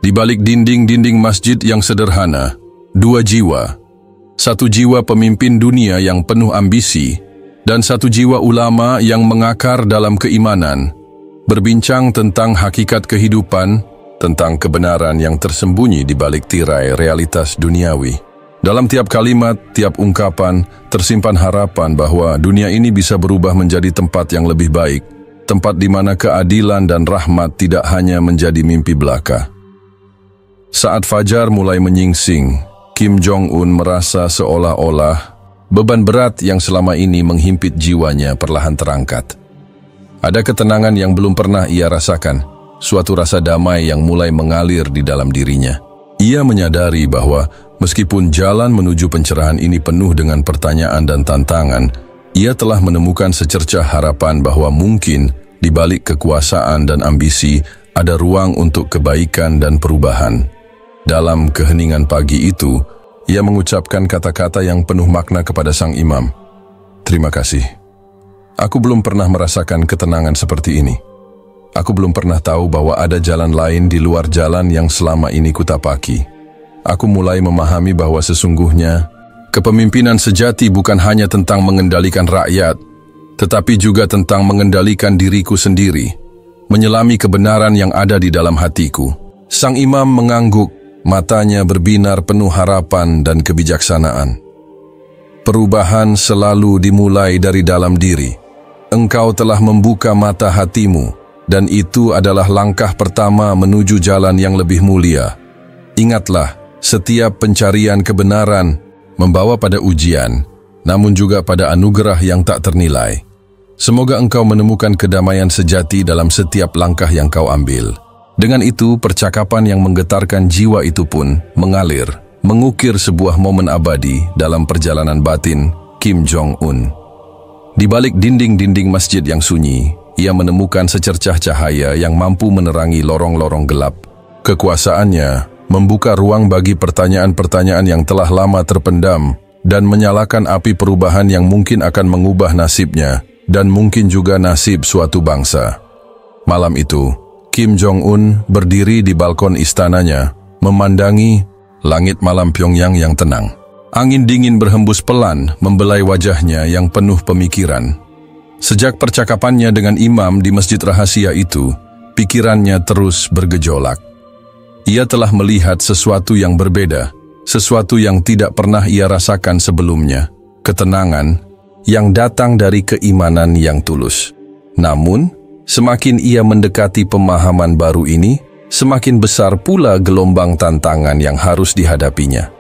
Di balik dinding-dinding masjid yang sederhana, dua jiwa. Satu jiwa pemimpin dunia yang penuh ambisi, dan satu jiwa ulama yang mengakar dalam keimanan, berbincang tentang hakikat kehidupan, tentang kebenaran yang tersembunyi di balik tirai realitas duniawi. Dalam tiap kalimat, tiap ungkapan, tersimpan harapan bahwa dunia ini bisa berubah menjadi tempat yang lebih baik, tempat di mana keadilan dan rahmat tidak hanya menjadi mimpi belaka. Saat fajar mulai menyingsing, Kim Jong-un merasa seolah-olah beban berat yang selama ini menghimpit jiwanya perlahan terangkat. Ada ketenangan yang belum pernah ia rasakan, suatu rasa damai yang mulai mengalir di dalam dirinya. Ia menyadari bahwa meskipun jalan menuju pencerahan ini penuh dengan pertanyaan dan tantangan, ia telah menemukan secercah harapan bahwa mungkin di balik kekuasaan dan ambisi ada ruang untuk kebaikan dan perubahan. Dalam keheningan pagi itu, ia mengucapkan kata-kata yang penuh makna kepada sang imam. Terima kasih. Aku belum pernah merasakan ketenangan seperti ini. Aku belum pernah tahu bahwa ada jalan lain di luar jalan yang selama ini kutapaki. Aku mulai memahami bahwa sesungguhnya kepemimpinan sejati bukan hanya tentang mengendalikan rakyat, tetapi juga tentang mengendalikan diriku sendiri, menyelami kebenaran yang ada di dalam hatiku. Sang imam mengangguk, matanya berbinar penuh harapan dan kebijaksanaan. Perubahan selalu dimulai dari dalam diri. Engkau telah membuka mata hatimu, dan itu adalah langkah pertama menuju jalan yang lebih mulia. Ingatlah, setiap pencarian kebenaran membawa pada ujian, namun juga pada anugerah yang tak ternilai. Semoga engkau menemukan kedamaian sejati dalam setiap langkah yang kau ambil. Dengan itu, percakapan yang menggetarkan jiwa itu pun mengalir, mengukir sebuah momen abadi dalam perjalanan batin Kim Jong-un. Di balik dinding-dinding masjid yang sunyi, ia menemukan secercah cahaya yang mampu menerangi lorong-lorong gelap. Kekuasaannya membuka ruang bagi pertanyaan-pertanyaan yang telah lama terpendam dan menyalakan api perubahan yang mungkin akan mengubah nasibnya dan mungkin juga nasib suatu bangsa. Malam itu, Kim Jong-un berdiri di balkon istananya, memandangi langit malam Pyongyang yang tenang. Angin dingin berhembus pelan membelai wajahnya yang penuh pemikiran. Sejak percakapannya dengan imam di masjid rahasia itu, pikirannya terus bergejolak. Ia telah melihat sesuatu yang berbeda, sesuatu yang tidak pernah ia rasakan sebelumnya, ketenangan yang datang dari keimanan yang tulus. Namun, semakin ia mendekati pemahaman baru ini, semakin besar pula gelombang tantangan yang harus dihadapinya.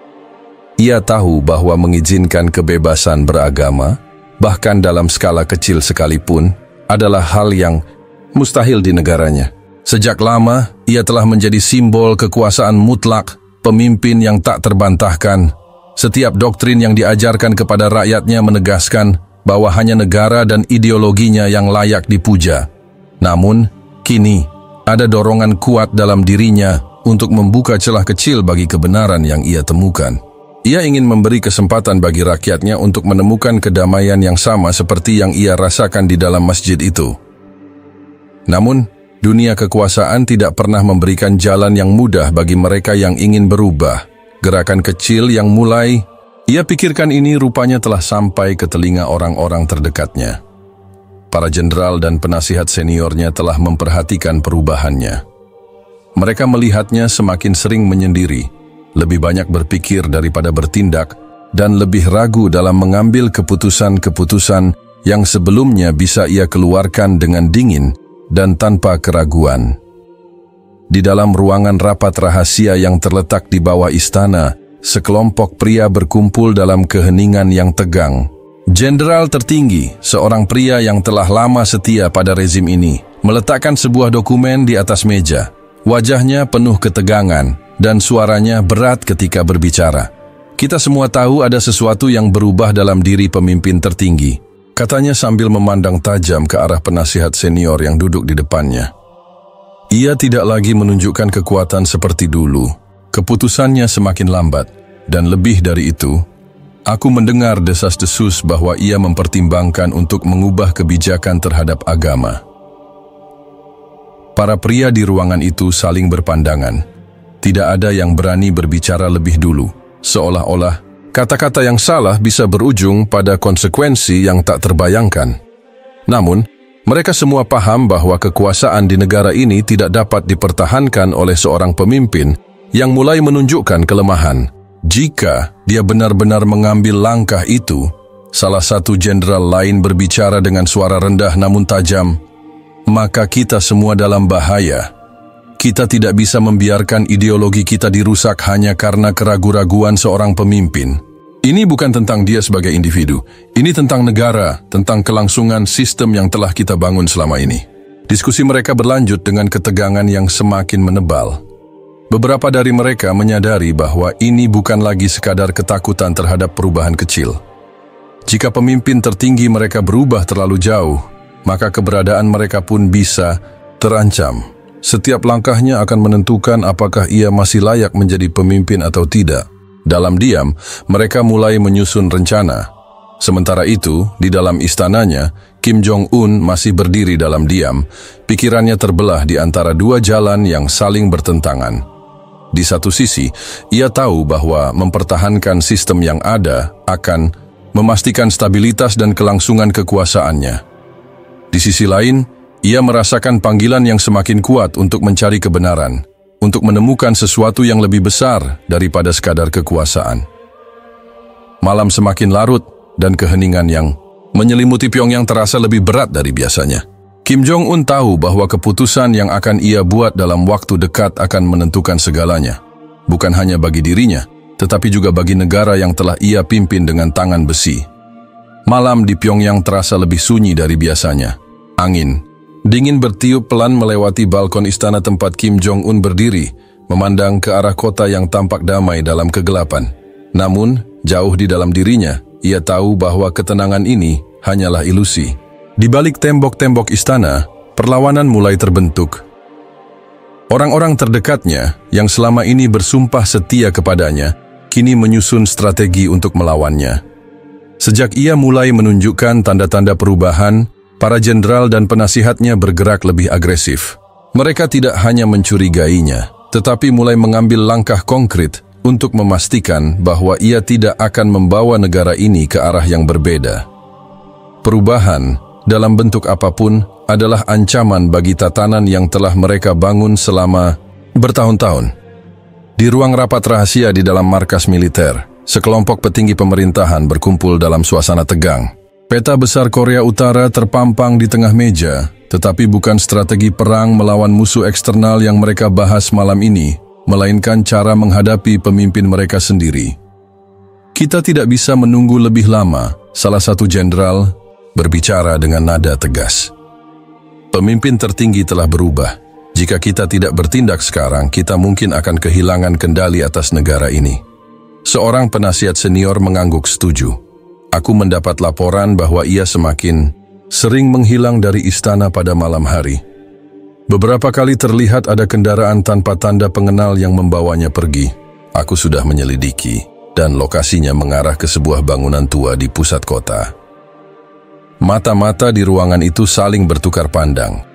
Ia tahu bahwa mengizinkan kebebasan beragama, bahkan dalam skala kecil sekalipun, adalah hal yang mustahil di negaranya. Sejak lama, ia telah menjadi simbol kekuasaan mutlak, pemimpin yang tak terbantahkan. Setiap doktrin yang diajarkan kepada rakyatnya menegaskan bahwa hanya negara dan ideologinya yang layak dipuja. Namun, kini ada dorongan kuat dalam dirinya untuk membuka celah kecil bagi kebenaran yang ia temukan. Ia ingin memberi kesempatan bagi rakyatnya untuk menemukan kedamaian yang sama seperti yang ia rasakan di dalam masjid itu. Namun, dunia kekuasaan tidak pernah memberikan jalan yang mudah bagi mereka yang ingin berubah. Gerakan kecil yang mulai ia pikirkan ini rupanya telah sampai ke telinga orang-orang terdekatnya. Para jenderal dan penasihat seniornya telah memperhatikan perubahannya. Mereka melihatnya semakin sering menyendiri, lebih banyak berpikir daripada bertindak, dan lebih ragu dalam mengambil keputusan-keputusan yang sebelumnya bisa ia keluarkan dengan dingin dan tanpa keraguan. Di dalam ruangan rapat rahasia yang terletak di bawah istana, sekelompok pria berkumpul dalam keheningan yang tegang. Jenderal tertinggi, seorang pria yang telah lama setia pada rezim ini, meletakkan sebuah dokumen di atas meja. Wajahnya penuh ketegangan, dan suaranya berat ketika berbicara. Kita semua tahu ada sesuatu yang berubah dalam diri pemimpin tertinggi, katanya sambil memandang tajam ke arah penasihat senior yang duduk di depannya. Ia tidak lagi menunjukkan kekuatan seperti dulu. Keputusannya semakin lambat, dan lebih dari itu, aku mendengar desas-desus bahwa ia mempertimbangkan untuk mengubah kebijakan terhadap agama. Para pria di ruangan itu saling berpandangan. Tidak ada yang berani berbicara lebih dulu, seolah-olah kata-kata yang salah bisa berujung pada konsekuensi yang tak terbayangkan. Namun, mereka semua paham bahwa kekuasaan di negara ini tidak dapat dipertahankan oleh seorang pemimpin yang mulai menunjukkan kelemahan. Jika dia benar-benar mengambil langkah itu, salah satu jenderal lain berbicara dengan suara rendah namun tajam, maka kita semua dalam bahaya. Kita tidak bisa membiarkan ideologi kita dirusak hanya karena keraguan-raguan seorang pemimpin. Ini bukan tentang dia sebagai individu. Ini tentang negara, tentang kelangsungan sistem yang telah kita bangun selama ini. Diskusi mereka berlanjut dengan ketegangan yang semakin menebal. Beberapa dari mereka menyadari bahwa ini bukan lagi sekadar ketakutan terhadap perubahan kecil. Jika pemimpin tertinggi mereka berubah terlalu jauh, maka keberadaan mereka pun bisa terancam. Setiap langkahnya akan menentukan apakah ia masih layak menjadi pemimpin atau tidak. Dalam diam, mereka mulai menyusun rencana. Sementara itu, di dalam istananya, Kim Jong-un masih berdiri dalam diam. Pikirannya terbelah di antara dua jalan yang saling bertentangan. Di satu sisi, ia tahu bahwa mempertahankan sistem yang ada akan memastikan stabilitas dan kelangsungan kekuasaannya. Di sisi lain, ia merasakan panggilan yang semakin kuat untuk mencari kebenaran, untuk menemukan sesuatu yang lebih besar daripada sekadar kekuasaan. Malam semakin larut dan keheningan yang menyelimuti Pyongyang terasa lebih berat dari biasanya. Kim Jong-un tahu bahwa keputusan yang akan ia buat dalam waktu dekat akan menentukan segalanya. Bukan hanya bagi dirinya, tetapi juga bagi negara yang telah ia pimpin dengan tangan besi. Malam di Pyongyang terasa lebih sunyi dari biasanya. Angin dingin bertiup pelan melewati balkon istana tempat Kim Jong-un berdiri, memandang ke arah kota yang tampak damai dalam kegelapan. Namun, jauh di dalam dirinya, ia tahu bahwa ketenangan ini hanyalah ilusi. Di balik tembok-tembok istana, perlawanan mulai terbentuk. Orang-orang terdekatnya, yang selama ini bersumpah setia kepadanya, kini menyusun strategi untuk melawannya. Sejak ia mulai menunjukkan tanda-tanda perubahan, Para jenderal dan penasihatnya bergerak lebih agresif. Mereka tidak hanya mencurigainya, tetapi mulai mengambil langkah konkret untuk memastikan bahwa ia tidak akan membawa negara ini ke arah yang berbeda. Perubahan, dalam bentuk apapun, adalah ancaman bagi tatanan yang telah mereka bangun selama bertahun-tahun. Di ruang rapat rahasia di dalam markas militer, sekelompok petinggi pemerintahan berkumpul dalam suasana tegang. Peta besar Korea Utara terpampang di tengah meja, tetapi bukan strategi perang melawan musuh eksternal yang mereka bahas malam ini, melainkan cara menghadapi pemimpin mereka sendiri. Kita tidak bisa menunggu lebih lama, salah satu jenderal berbicara dengan nada tegas. Pemimpin tertinggi telah berubah. Jika kita tidak bertindak sekarang, kita mungkin akan kehilangan kendali atas negara ini. Seorang penasihat senior mengangguk setuju. Aku mendapat laporan bahwa ia semakin sering menghilang dari istana pada malam hari. Beberapa kali terlihat ada kendaraan tanpa tanda pengenal yang membawanya pergi. Aku sudah menyelidiki, dan lokasinya mengarah ke sebuah bangunan tua di pusat kota. Mata-mata di ruangan itu saling bertukar pandang.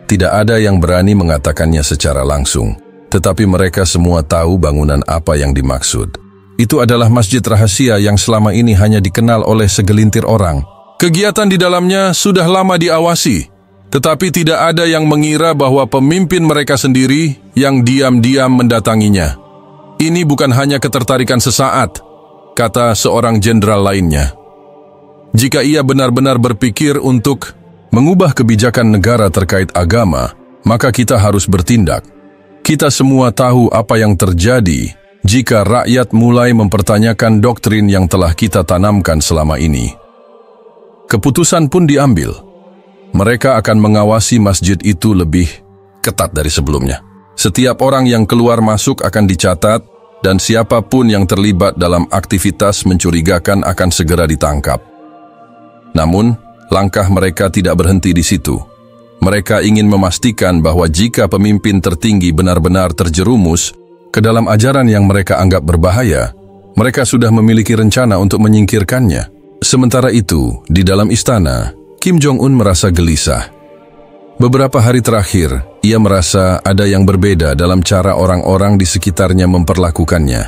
Tidak ada yang berani mengatakannya secara langsung, tetapi mereka semua tahu bangunan apa yang dimaksud. Itu adalah masjid rahasia yang selama ini hanya dikenal oleh segelintir orang. Kegiatan di dalamnya sudah lama diawasi, tetapi tidak ada yang mengira bahwa pemimpin mereka sendiri yang diam-diam mendatanginya. Ini bukan hanya ketertarikan sesaat, kata seorang jenderal lainnya. Jika ia benar-benar berpikir untuk mengubah kebijakan negara terkait agama, maka kita harus bertindak. Kita semua tahu apa yang terjadi jika rakyat mulai mempertanyakan doktrin yang telah kita tanamkan selama ini. Keputusan pun diambil. Mereka akan mengawasi masjid itu lebih ketat dari sebelumnya. Setiap orang yang keluar masuk akan dicatat, dan siapapun yang terlibat dalam aktivitas mencurigakan akan segera ditangkap. Namun, langkah mereka tidak berhenti di situ. Mereka ingin memastikan bahwa jika pemimpin tertinggi benar-benar terjerumus ke dalam ajaran yang mereka anggap berbahaya, mereka sudah memiliki rencana untuk menyingkirkannya. Sementara itu, di dalam istana, Kim Jong-un merasa gelisah. Beberapa hari terakhir, ia merasa ada yang berbeda dalam cara orang-orang di sekitarnya memperlakukannya.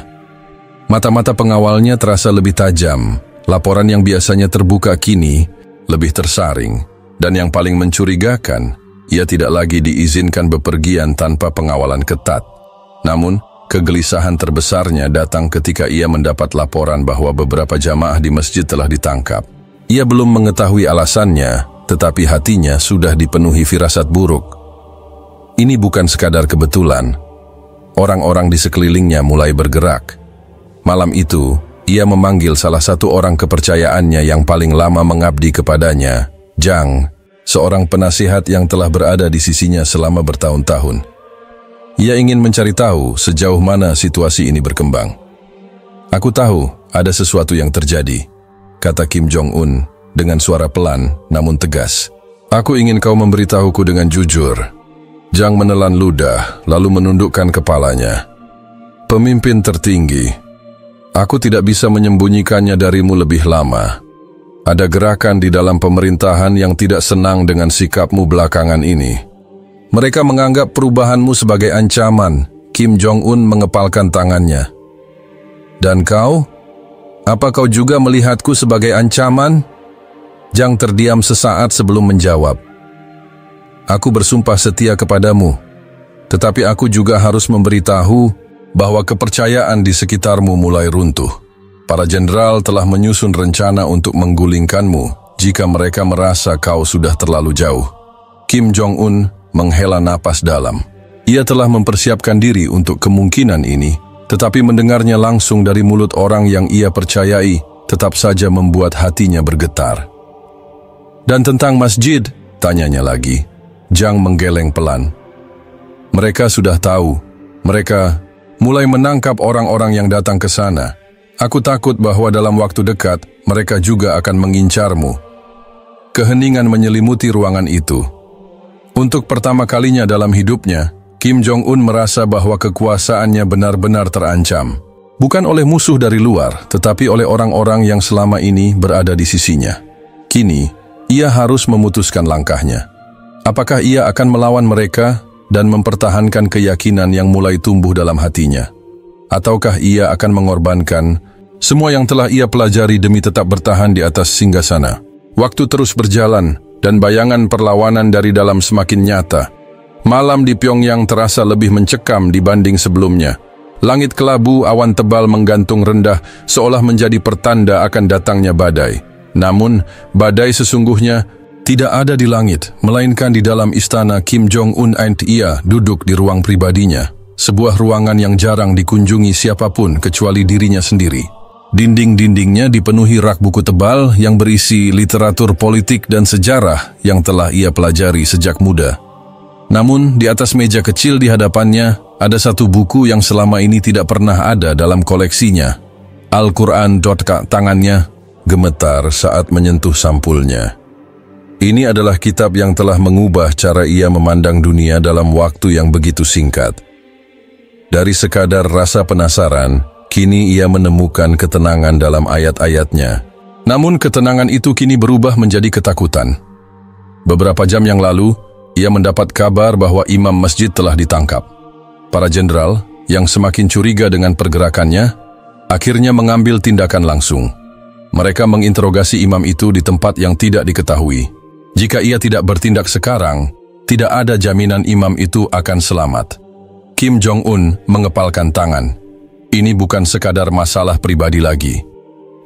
Mata-mata pengawalnya terasa lebih tajam, laporan yang biasanya terbuka kini lebih tersaring, dan yang paling mencurigakan, ia tidak lagi diizinkan bepergian tanpa pengawalan ketat. Namun, kegelisahan terbesarnya datang ketika ia mendapat laporan bahwa beberapa jamaah di masjid telah ditangkap. Ia belum mengetahui alasannya, tetapi hatinya sudah dipenuhi firasat buruk. Ini bukan sekadar kebetulan. Orang-orang di sekelilingnya mulai bergerak. Malam itu, ia memanggil salah satu orang kepercayaannya yang paling lama mengabdi kepadanya, Jang, seorang penasihat yang telah berada di sisinya selama bertahun-tahun. Ia ingin mencari tahu sejauh mana situasi ini berkembang. Aku tahu ada sesuatu yang terjadi, kata Kim Jong-un dengan suara pelan namun tegas. Aku ingin kau memberitahuku dengan jujur. Jang menelan ludah lalu menundukkan kepalanya. Pemimpin tertinggi, aku tidak bisa menyembunyikannya darimu lebih lama. Ada gerakan di dalam pemerintahan yang tidak senang dengan sikapmu belakangan ini. Mereka menganggap perubahanmu sebagai ancaman. Kim Jong-un mengepalkan tangannya. Dan kau? Apa kau juga melihatku sebagai ancaman? Jang terdiam sesaat sebelum menjawab. Aku bersumpah setia kepadamu, tetapi aku juga harus memberitahu bahwa kepercayaan di sekitarmu mulai runtuh. Para jenderal telah menyusun rencana untuk menggulingkanmu jika mereka merasa kau sudah terlalu jauh. Kim Jong-un menghela napas dalam. Ia telah mempersiapkan diri untuk kemungkinan ini, tetapi mendengarnya langsung dari mulut orang yang ia percayai tetap saja membuat hatinya bergetar. Dan tentang masjid, tanyanya lagi. Jang menggeleng pelan. Mereka sudah tahu. Mereka mulai menangkap orang-orang yang datang ke sana. Aku takut bahwa dalam waktu dekat, mereka juga akan mengincarmu. Keheningan menyelimuti ruangan itu. Untuk pertama kalinya dalam hidupnya, Kim Jong-un merasa bahwa kekuasaannya benar-benar terancam. Bukan oleh musuh dari luar, tetapi oleh orang-orang yang selama ini berada di sisinya. Kini, ia harus memutuskan langkahnya. Apakah ia akan melawan mereka dan mempertahankan keyakinan yang mulai tumbuh dalam hatinya? Ataukah ia akan mengorbankan semua yang telah ia pelajari demi tetap bertahan di atas singgasana? Waktu terus berjalan dan bayangan perlawanan dari dalam semakin nyata. Malam di Pyongyang terasa lebih mencekam dibanding sebelumnya. Langit kelabu, awan tebal menggantung rendah seolah menjadi pertanda akan datangnya badai. Namun, badai sesungguhnya tidak ada di langit, melainkan di dalam istana Kim Jong-un. Ia duduk di ruang pribadinya, sebuah ruangan yang jarang dikunjungi siapapun kecuali dirinya sendiri. Dinding-dindingnya dipenuhi rak buku tebal yang berisi literatur politik dan sejarah yang telah ia pelajari sejak muda. Namun, di atas meja kecil di hadapannya, ada satu buku yang selama ini tidak pernah ada dalam koleksinya. Al-Quran. Tangannya gemetar saat menyentuh sampulnya. Ini adalah kitab yang telah mengubah cara ia memandang dunia dalam waktu yang begitu singkat. Dari sekadar rasa penasaran, kini ia menemukan ketenangan dalam ayat-ayatnya. Namun ketenangan itu kini berubah menjadi ketakutan. Beberapa jam yang lalu, ia mendapat kabar bahwa imam masjid telah ditangkap. Para jenderal yang semakin curiga dengan pergerakannya, akhirnya mengambil tindakan langsung. Mereka menginterogasi imam itu di tempat yang tidak diketahui. Jika ia tidak bertindak sekarang, tidak ada jaminan imam itu akan selamat. Kim Jong-un mengepalkan tangan. Ini bukan sekadar masalah pribadi lagi.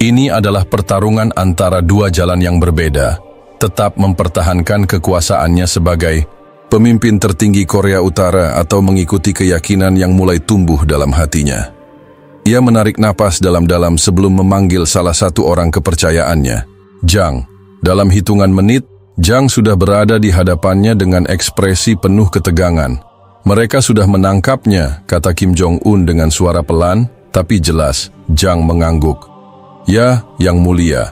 Ini adalah pertarungan antara dua jalan yang berbeda. Tetap mempertahankan kekuasaannya sebagai pemimpin tertinggi Korea Utara atau mengikuti keyakinan yang mulai tumbuh dalam hatinya. Ia menarik napas dalam-dalam sebelum memanggil salah satu orang kepercayaannya, Jang. Dalam hitungan menit, Jang sudah berada di hadapannya dengan ekspresi penuh ketegangan. Mereka sudah menangkapnya, kata Kim Jong-un dengan suara pelan, tapi jelas. Jang mengangguk. Ya, Yang Mulia.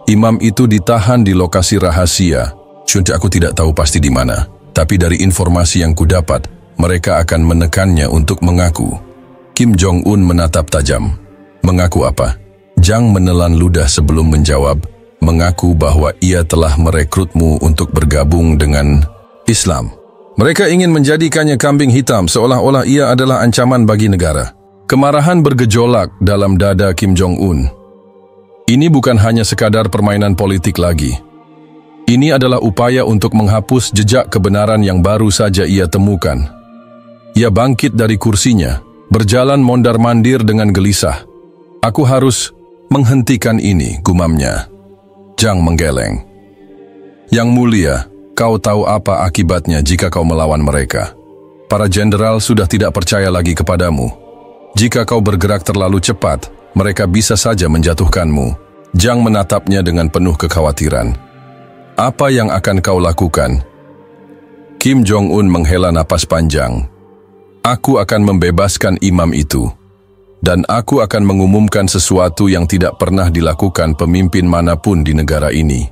Imam itu ditahan di lokasi rahasia. Aku tidak tahu pasti di mana, tapi dari informasi yang kudapat, mereka akan menekannya untuk mengaku. Kim Jong-un menatap tajam. Mengaku apa? Jang menelan ludah sebelum menjawab. Mengaku bahwa ia telah merekrutmu untuk bergabung dengan Islam. Mereka ingin menjadikannya kambing hitam seolah-olah ia adalah ancaman bagi negara. Kemarahan bergejolak dalam dada Kim Jong-un. Ini bukan hanya sekadar permainan politik lagi. Ini adalah upaya untuk menghapus jejak kebenaran yang baru saja ia temukan. Ia bangkit dari kursinya, berjalan mondar-mandir dengan gelisah. Aku harus menghentikan ini, gumamnya. Jang menggeleng. Yang Mulia, kau tahu apa akibatnya jika kau melawan mereka? Para jenderal sudah tidak percaya lagi kepadamu. Jika kau bergerak terlalu cepat, mereka bisa saja menjatuhkanmu. Jang menatapnya dengan penuh kekhawatiran. Apa yang akan kau lakukan? Kim Jong-un menghela napas panjang. Aku akan membebaskan imam itu. Dan aku akan mengumumkan sesuatu yang tidak pernah dilakukan pemimpin manapun di negara ini.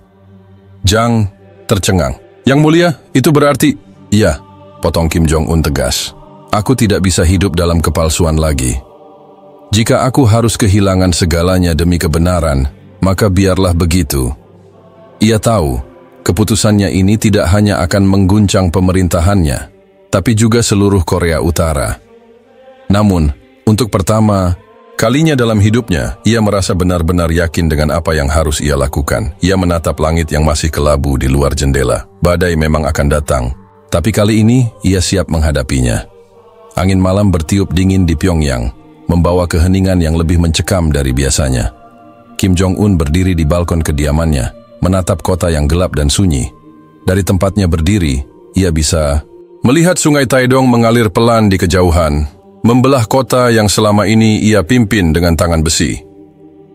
Jang tercengang. Yang Mulia, itu berarti... Iya, potong Kim Jong-un tegas. Aku tidak bisa hidup dalam kepalsuan lagi. Jika aku harus kehilangan segalanya demi kebenaran, maka biarlah begitu. Ia tahu, keputusannya ini tidak hanya akan mengguncang pemerintahannya, tapi juga seluruh Korea Utara. Namun, untuk pertama kalinya dalam hidupnya, ia merasa benar-benar yakin dengan apa yang harus ia lakukan. Ia menatap langit yang masih kelabu di luar jendela. Badai memang akan datang, tapi kali ini ia siap menghadapinya. Angin malam bertiup dingin di Pyongyang, membawa keheningan yang lebih mencekam dari biasanya. Kim Jong-un berdiri di balkon kediamannya, menatap kota yang gelap dan sunyi. Dari tempatnya berdiri, ia bisa melihat sungai Taedong mengalir pelan di kejauhan, membelah kota yang selama ini ia pimpin dengan tangan besi.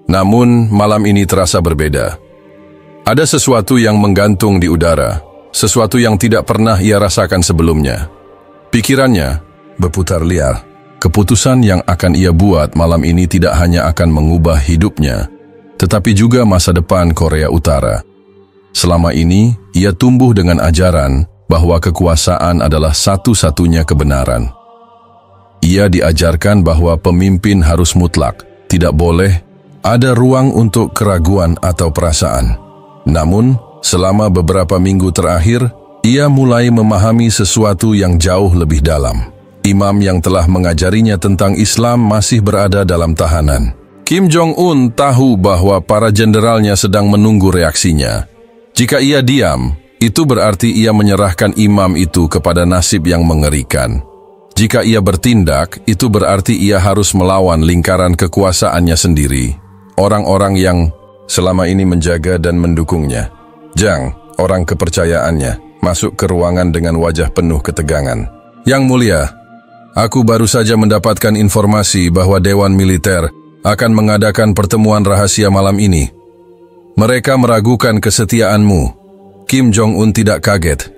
Namun, malam ini terasa berbeda. Ada sesuatu yang menggantung di udara, sesuatu yang tidak pernah ia rasakan sebelumnya. Pikirannya berputar liar. Keputusan yang akan ia buat malam ini tidak hanya akan mengubah hidupnya, tetapi juga masa depan Korea Utara. Selama ini, ia tumbuh dengan ajaran bahwa kekuasaan adalah satu-satunya kebenaran. Ia diajarkan bahwa pemimpin harus mutlak, tidak boleh ada ruang untuk keraguan atau perasaan. Namun, Selama beberapa minggu terakhir, ia mulai memahami sesuatu yang jauh lebih dalam. Imam yang telah mengajarinya tentang Islam masih berada dalam tahanan. Kim Jong-un tahu bahwa para jenderalnya sedang menunggu reaksinya. Jika ia diam, itu berarti ia menyerahkan imam itu kepada nasib yang mengerikan. Jika ia bertindak, itu berarti ia harus melawan lingkaran kekuasaannya sendiri. Orang-orang yang selama ini menjaga dan mendukungnya. Jang, orang kepercayaannya, masuk ke ruangan dengan wajah penuh ketegangan. Yang mulia, aku baru saja mendapatkan informasi bahwa Dewan Militer akan mengadakan pertemuan rahasia malam ini. Mereka meragukan kesetiaanmu. Kim Jong-un tidak kaget.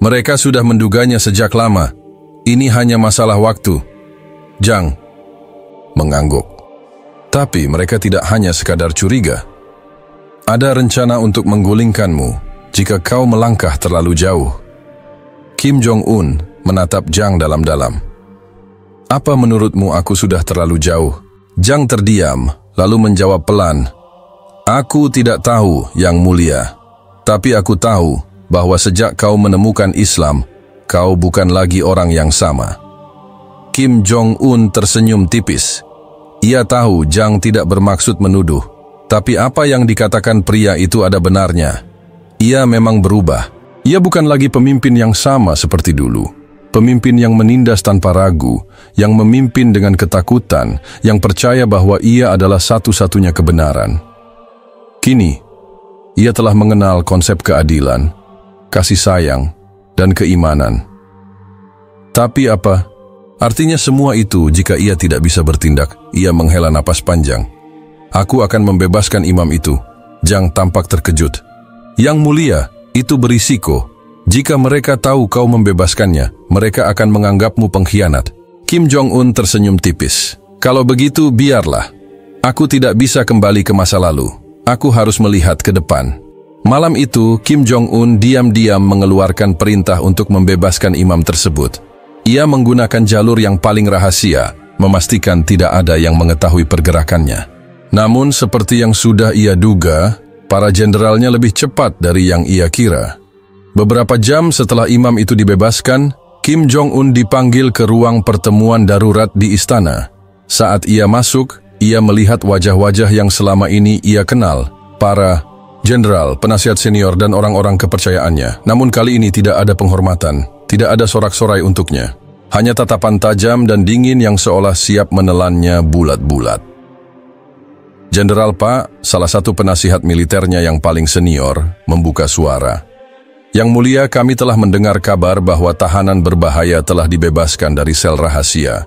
Mereka sudah menduganya sejak lama. Ini hanya masalah waktu. Jang mengangguk. Tapi mereka tidak hanya sekadar curiga. Ada rencana untuk menggulingkanmu jika kau melangkah terlalu jauh. Kim Jong-un menatap Jang dalam-dalam. Apa menurutmu aku sudah terlalu jauh? Jang terdiam, lalu menjawab pelan. Aku tidak tahu, Yang Mulia. Tapi aku tahu bahwa sejak kau menemukan Islam, kau bukan lagi orang yang sama. Kim Jong-un tersenyum tipis. Ia tahu Jang tidak bermaksud menuduh. Tapi apa yang dikatakan pria itu ada benarnya. Ia memang berubah. Ia bukan lagi pemimpin yang sama seperti dulu. Pemimpin yang menindas tanpa ragu, yang memimpin dengan ketakutan, yang percaya bahwa ia adalah satu-satunya kebenaran. Kini, ia telah mengenal konsep keadilan, kasih sayang, dan keimanan. Tapi apa? Artinya semua itu jika ia tidak bisa bertindak, ia menghela napas panjang. Aku akan membebaskan imam itu. Jang tampak terkejut. Yang Mulia, itu berisiko. Jika mereka tahu kau membebaskannya, mereka akan menganggapmu pengkhianat. Kim Jong-un tersenyum tipis. Kalau begitu, biarlah. Aku tidak bisa kembali ke masa lalu. Aku harus melihat ke depan. Malam itu, Kim Jong-un diam-diam mengeluarkan perintah untuk membebaskan imam tersebut. Ia menggunakan jalur yang paling rahasia, memastikan tidak ada yang mengetahui pergerakannya. Namun seperti yang sudah ia duga, para jenderalnya lebih cepat dari yang ia kira. Beberapa jam setelah imam itu dibebaskan, Kim Jong-un dipanggil ke ruang pertemuan darurat di istana. Saat ia masuk, ia melihat wajah-wajah yang selama ini ia kenal, para jenderal, penasihat senior, dan orang-orang kepercayaannya. Namun kali ini tidak ada penghormatan, tidak ada sorak-sorai untuknya. Hanya tatapan tajam dan dingin yang seolah siap menelannya bulat-bulat. Jenderal Pak, salah satu penasihat militernya yang paling senior, membuka suara. Yang Mulia, kami telah mendengar kabar bahwa tahanan berbahaya telah dibebaskan dari sel rahasia.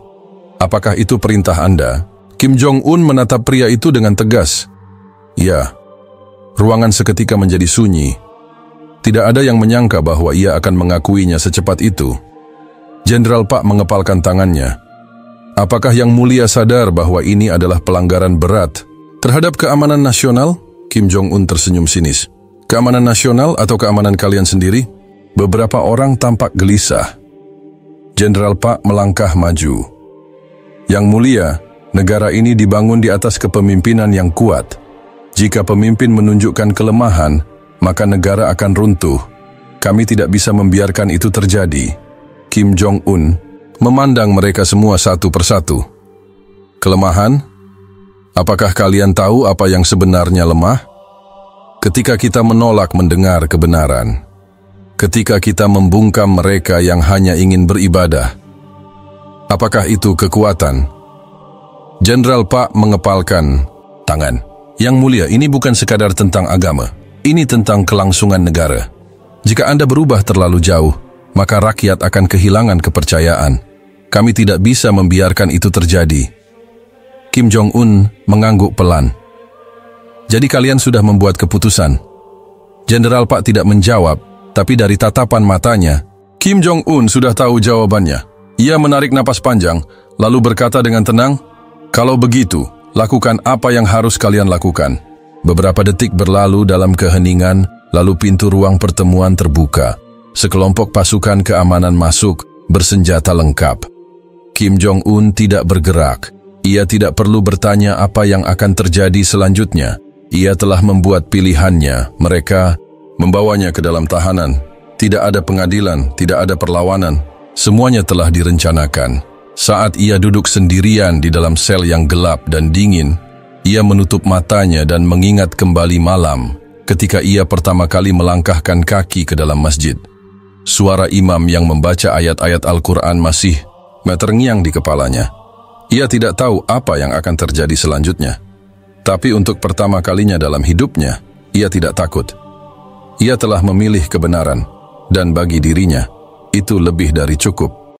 Apakah itu perintah Anda? Kim Jong-un menatap pria itu dengan tegas. Ya. Ruangan seketika menjadi sunyi. Tidak ada yang menyangka bahwa ia akan mengakuinya secepat itu. Jenderal Pak mengepalkan tangannya. Apakah Yang Mulia sadar bahwa ini adalah pelanggaran berat terhadap keamanan nasional? Kim Jong-un tersenyum sinis. Keamanan nasional atau keamanan kalian sendiri? Beberapa orang tampak gelisah. Jenderal Pak melangkah maju. Yang Mulia, negara ini dibangun di atas kepemimpinan yang kuat. Jika pemimpin menunjukkan kelemahan, maka negara akan runtuh. Kami tidak bisa membiarkan itu terjadi. Kim Jong-un memandang mereka semua satu persatu. Kelemahan? Apakah kalian tahu apa yang sebenarnya lemah? Ketika kita menolak mendengar kebenaran. Ketika kita membungkam mereka yang hanya ingin beribadah. Apakah itu kekuatan? Jenderal Pak mengepalkan tangan. Yang Mulia, ini bukan sekadar tentang agama. Ini tentang kelangsungan negara. Jika Anda berubah terlalu jauh, maka rakyat akan kehilangan kepercayaan. Kami tidak bisa membiarkan itu terjadi. Kim Jong-un mengangguk pelan. Jadi kalian sudah membuat keputusan? Jenderal Pak tidak menjawab, tapi dari tatapan matanya, Kim Jong-un sudah tahu jawabannya. Ia menarik napas panjang, lalu berkata dengan tenang, kalau begitu, lakukan apa yang harus kalian lakukan. Beberapa detik berlalu dalam keheningan, lalu pintu ruang pertemuan terbuka. Sekelompok pasukan keamanan masuk, bersenjata lengkap. Kim Jong-un tidak bergerak. Ia tidak perlu bertanya apa yang akan terjadi selanjutnya. Ia telah membuat pilihannya. Mereka membawanya ke dalam tahanan. Tidak ada pengadilan, tidak ada perlawanan. Semuanya telah direncanakan. Saat ia duduk sendirian di dalam sel yang gelap dan dingin, ia menutup matanya dan mengingat kembali malam ketika ia pertama kali melangkahkan kaki ke dalam masjid. Suara imam yang membaca ayat-ayat Al-Quran masih terngiang di kepalanya. Ia tidak tahu apa yang akan terjadi selanjutnya. Tapi untuk pertama kalinya dalam hidupnya, ia tidak takut. Ia telah memilih kebenaran, dan bagi dirinya, itu lebih dari cukup.